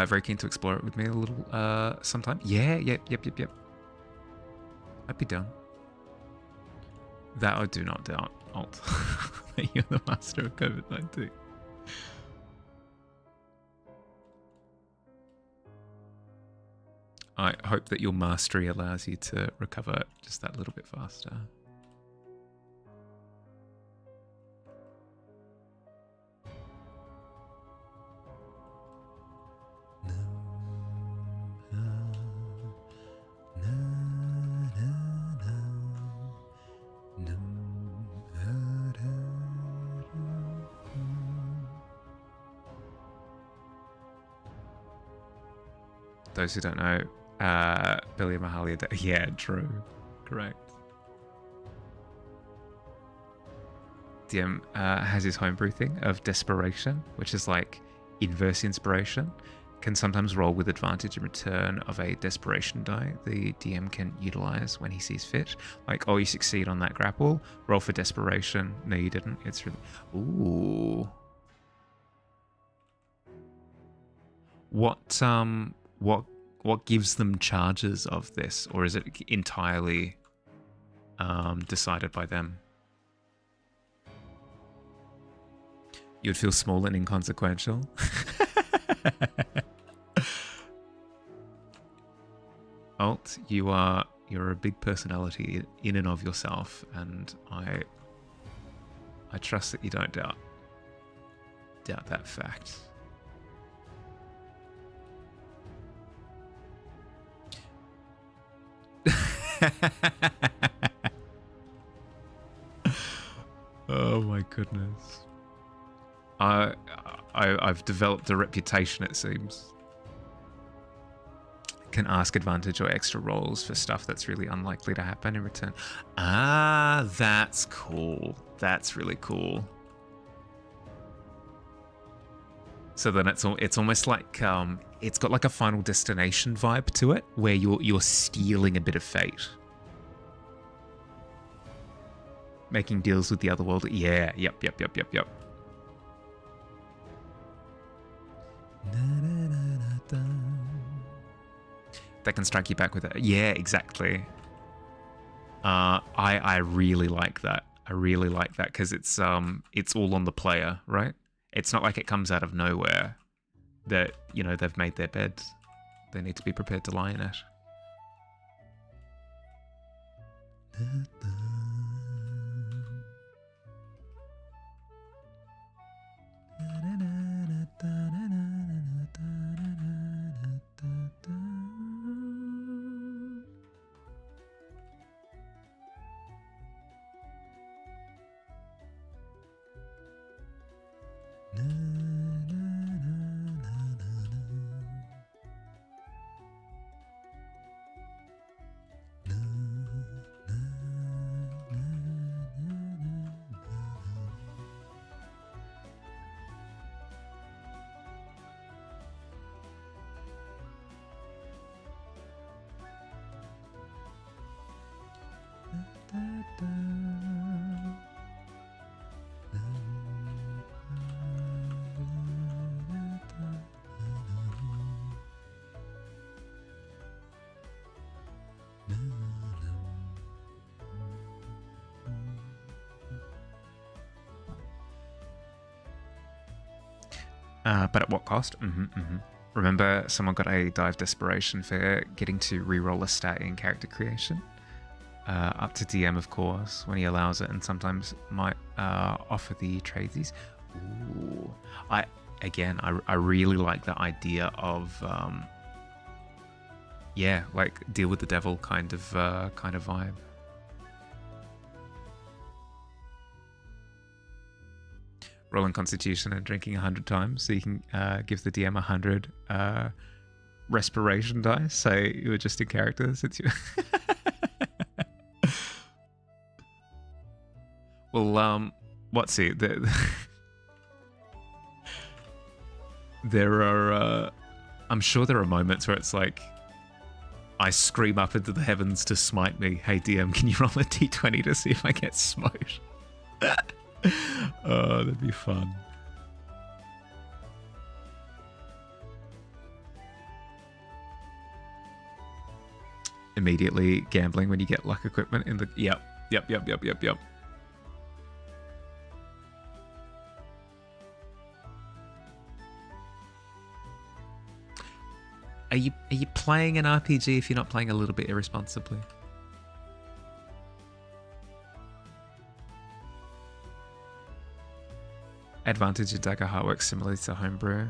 Very keen to explore it with me a little sometime. Yeah, yep. I'd be down. That I do not doubt, Alt. You're the master of COVID-19. I hope that your mastery allows you to recover just that little bit faster. Those who don't know, Billy and Mahalia. Yeah, true. Correct. DM has his homebrew thing of desperation, which is like inverse inspiration. Can sometimes roll with advantage in return of a desperation die the DM can utilize when he sees fit. Like, oh, you succeed on that grapple, roll for desperation. No, you didn't. It's really... Ooh. What gives them charges of this, or is it entirely decided by them? You'd feel small and inconsequential. Alt, you're a big personality in and of yourself, and I trust that you don't doubt that fact. Oh my goodness. I've developed a reputation, it seems. Can ask advantage or extra rolls for stuff that's really unlikely to happen in return. Ah, that's cool. That's really cool. So then it's almost like it's got like a Final Destination vibe to it, where you're stealing a bit of fate, making deals with the other world. Yeah, yep. That can strike you back with it. Yeah, exactly. I really like that. I really like that because it's all on the player, right? It's not like it comes out of nowhere that, you know, they've made their bed. They need to be prepared to lie in it. But at what cost? Remember, someone got a dive desperation for getting to reroll a stat in character creation. Up to DM, of course, when he allows it, and sometimes might offer the tradesies. Ooh, I really like the idea of yeah, like deal with the devil kind of vibe. Rolling Constitution and drinking 100 times, so you can give the DM 100 respiration dice. So you were just in character since you. Well, what's it? There are. I'm sure there are moments where it's like, I scream up into the heavens to smite me. Hey DM, can you roll a d20 to see if I get smote? Oh, that'd be fun. Immediately gambling when you get luck equipment in the... Yep. Are you playing an RPG if you're not playing a little bit irresponsibly? Advantage and Dagger Heart works similarly to Homebrew.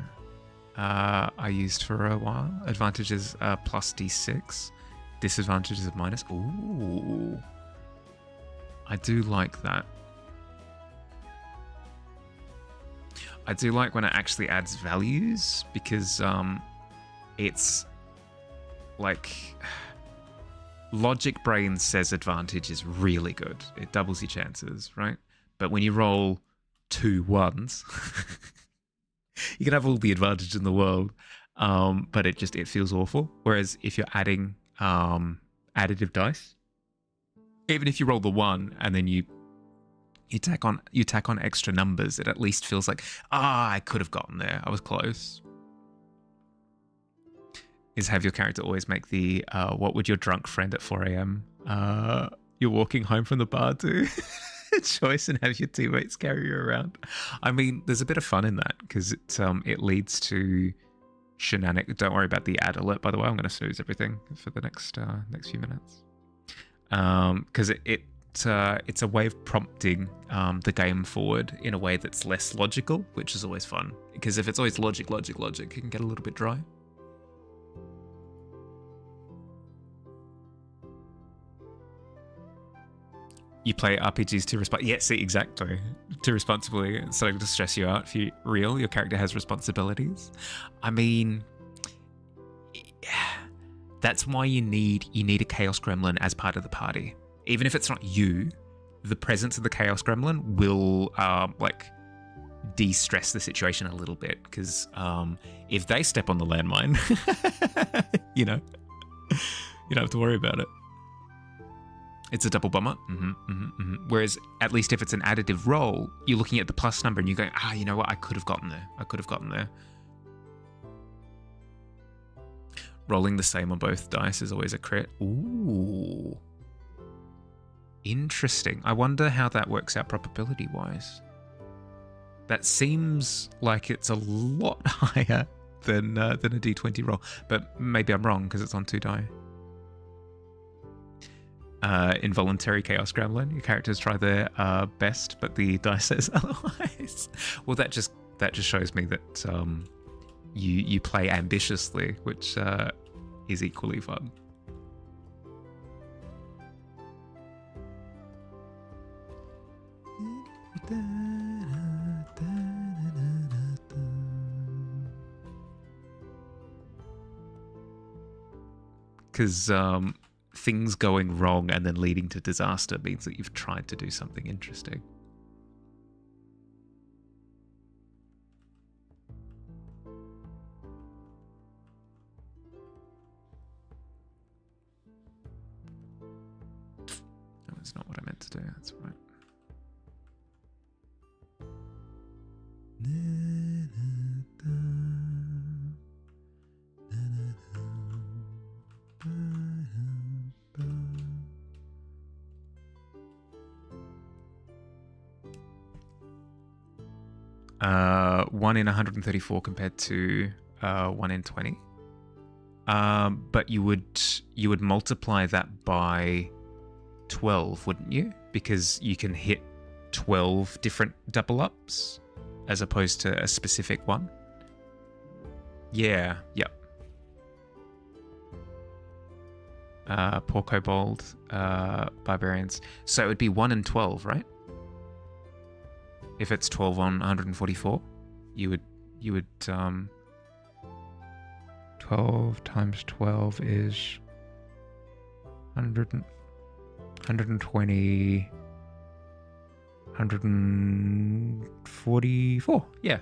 I used for a while. Advantage is plus D6. Disadvantage is minus. Ooh. I do like that. I do like when it actually adds values, because it's like... Logic Brain says advantage is really good. It doubles your chances, right? But when you roll 2 1s, you can have all the advantage in the world, but it feels awful. Whereas if you're adding additive dice, even if you roll the 1 and then you tack on extra numbers, it at least feels like, I could have gotten there. I was close. Is have your character always make the what would your drunk friend at 4 a.m. You're walking home from the bar do choice, and have your teammates carry you around. I mean, there's a bit of fun in that because it leads to shenanigans. Don't worry about the ad alert, by the way. I'm going to snooze everything for the next few minutes, because it's a way of prompting the game forward in a way that's less logical, which is always fun. Because if it's always logic, it can get a little bit dry. You play RPGs to respond. Yeah, see, exactly. To responsibly. It's starting to stress you out. If you real, your character has responsibilities. I mean, that's why you need a Chaos Gremlin as part of the party. Even if it's not you, the presence of the Chaos Gremlin will like de-stress the situation a little bit. Because if they step on the landmine, you know, you don't have to worry about it. It's a double bummer. Whereas at least if it's an additive roll, you're looking at the plus number and you're going, you know what? I could have gotten there. Rolling the same on both dice is always a crit. Ooh. Interesting. I wonder how that works out probability-wise. That seems like it's a lot higher than a d20 roll. But maybe I'm wrong because it's on 2 die. Involuntary Chaos Gremlin. Your characters try their best, but the dice says otherwise. Well, that just shows me that you play ambitiously, which is equally fun. Because things going wrong and then leading to disaster means that you've tried to do something interesting. No, it's not what I meant to do. That's all right. One in 134 compared to 1 in 20. But you would multiply that by 12, wouldn't you? Because you can hit 12 different double ups as opposed to a specific one. Yeah, yep. Poor kobold, barbarians. So it would be 1 in 12, right? If it's 12 on 144, you would 12 times 12 is 120, 144. Yeah.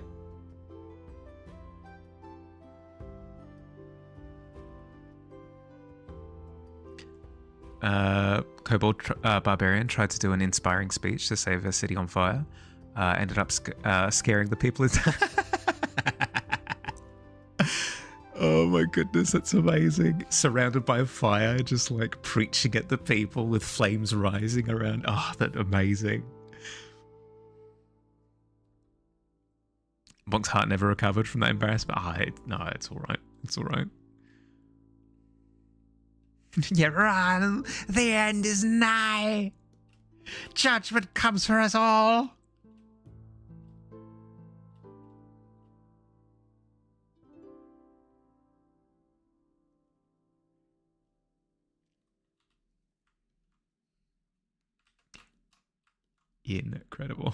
Kobold barbarian tried to do an inspiring speech to save a city on fire. Ended up scaring the people. Oh my goodness, that's amazing. Surrounded by a fire, just like preaching at the people with flames rising around. Oh, that's amazing. Monk's heart never recovered from that embarrassment. No, it's all right. It's all right. You run. The end is nigh. Judgment comes for us all. Incredible.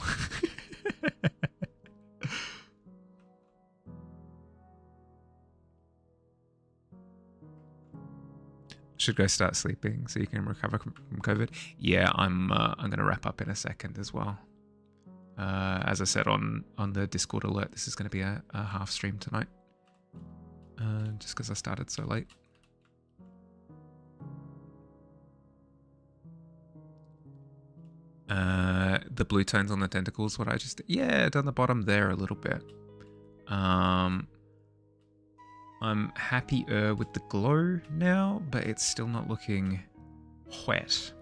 Should go start sleeping so you can recover from COVID. Yeah, I'm gonna wrap up in a second as well. As I said on the Discord alert, this is gonna be a half stream tonight. Just because I started so late. The blue tones on the tentacles, what I just did. Yeah, down the bottom there a little bit. I'm happier with the glow now, but it's still not looking wet.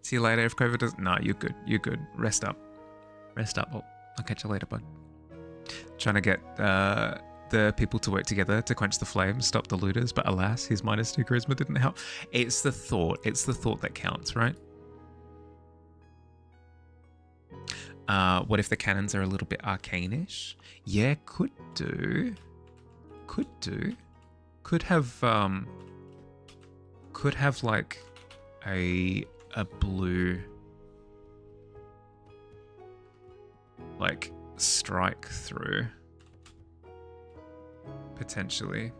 See you later if COVID doesn't... No, you're good. You're good. Rest up. Rest up. I'll catch you later, bud. Trying to get the people to work together to quench the flames, stop the looters, but alas, his -2 charisma didn't help. It's the thought. It's the thought that counts, right? What if the cannons are a little bit arcane-ish? Yeah, could do. Could do. Could have like a blue like strike through potentially.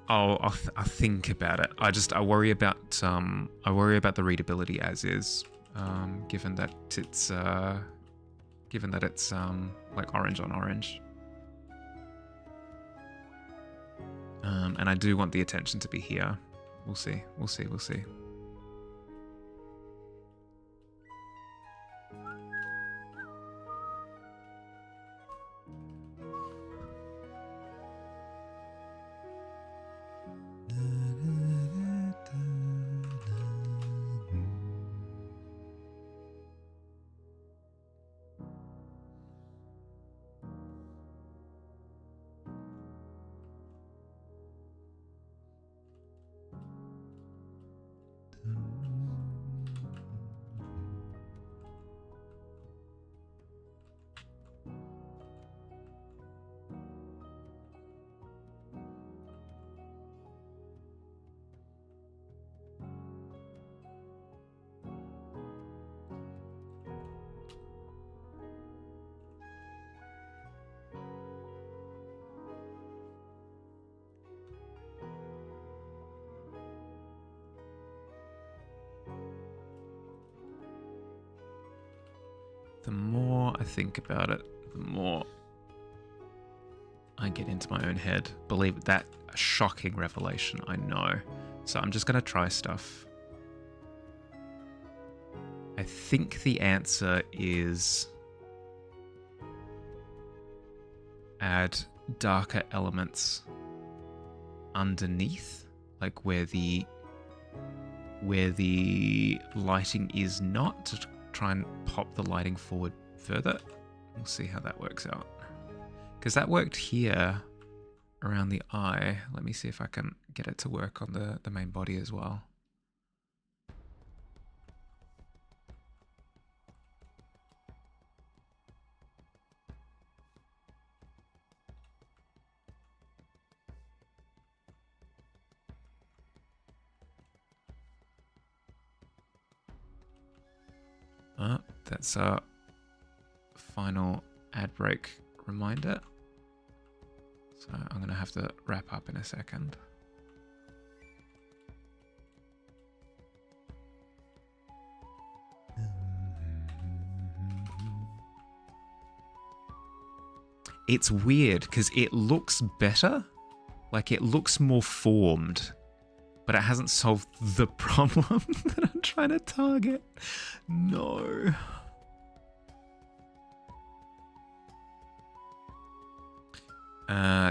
I'll think about it. I worry about the readability as is, given that it's like orange on orange. And I do want the attention to be here. We'll see. The more I think about it, the more I get into my own head. Believe that a shocking revelation, I know. So I'm just going to try stuff. I think the answer is add darker elements underneath, like where the lighting is not, to try and pop the lighting forward further. We'll see how that works out. Because that worked here around the eye. Let me see if I can get it to work on the main body as well. That's a final ad break reminder. So I'm going to have to wrap up in a second. It's weird because it looks better. Like it looks more formed. But it hasn't solved the problem that I'm trying to target. No.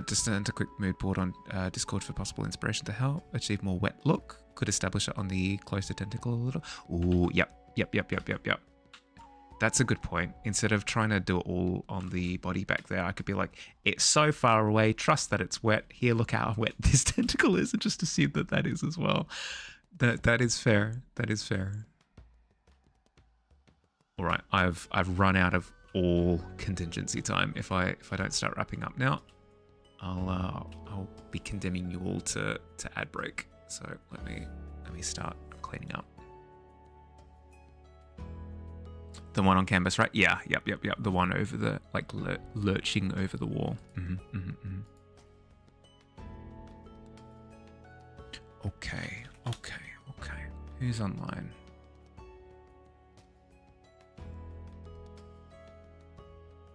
Just enter quick mood board on Discord for possible inspiration to help achieve more wet look. Could establish it on the closer tentacle a little. Ooh, yep. That's a good point. Instead of trying to do it all on the body back there, I could be like, it's so far away, trust that it's wet. Here, look how wet this tentacle is, and just assume that that is as well. That is fair. That is fair. All right, I've run out of all contingency time. If I don't start wrapping up now, I'll be condemning you all to ad break. So let me start cleaning up. The one on canvas, right? Yeah, yep. The one over the, like, lurching over the wall. Okay. Who's online?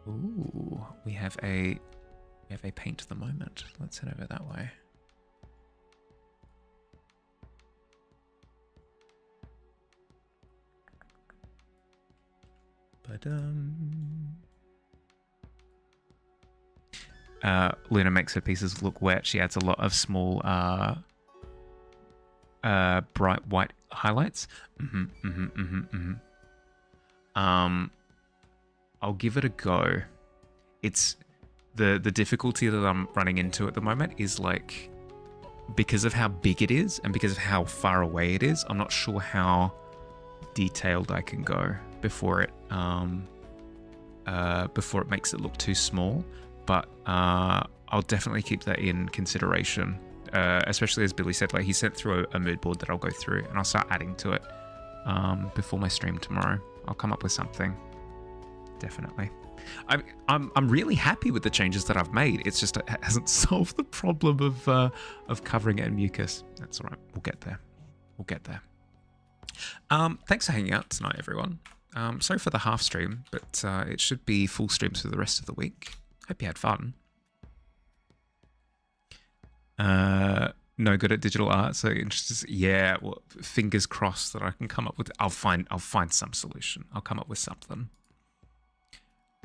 Ooh, we have a paint at the moment. Let's head over that way. Luna makes her pieces look wet. She adds a lot of small, bright white highlights. I'll give it a go. It's the difficulty that I'm running into at the moment is like because of how big it is and because of how far away it is, I'm not sure how detailed I can go before it makes it look too small. But I'll definitely keep that in consideration, especially as Billy said, like he sent through a mood board that I'll go through and I'll start adding to it before my stream tomorrow. I'll come up with something, definitely. I'm really happy with the changes that I've made. It's just it hasn't solved the problem of covering it in mucus. That's all right. We'll get there. We'll get there. Thanks for hanging out tonight, everyone. Sorry for the half stream, but it should be full streams for the rest of the week. Hope you had fun. No good at digital art, so interested. Yeah, well, fingers crossed that I can come up with. I'll find some solution. I'll come up with something.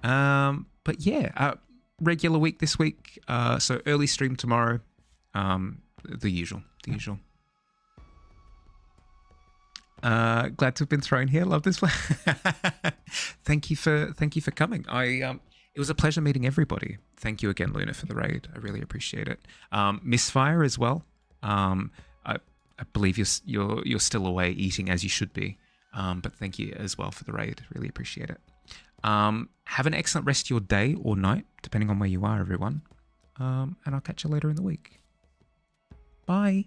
But yeah, regular week this week. So early stream tomorrow. The usual. Glad to have been thrown here. Love this one. Thank you for coming. It was a pleasure meeting everybody. Thank you again, Luna, for the raid. I really appreciate it. Misfire as well. I believe you're still away eating as you should be. But thank you as well for the raid. Really appreciate it. Have an excellent rest of your day or night, depending on where you are, everyone. And I'll catch you later in the week. Bye.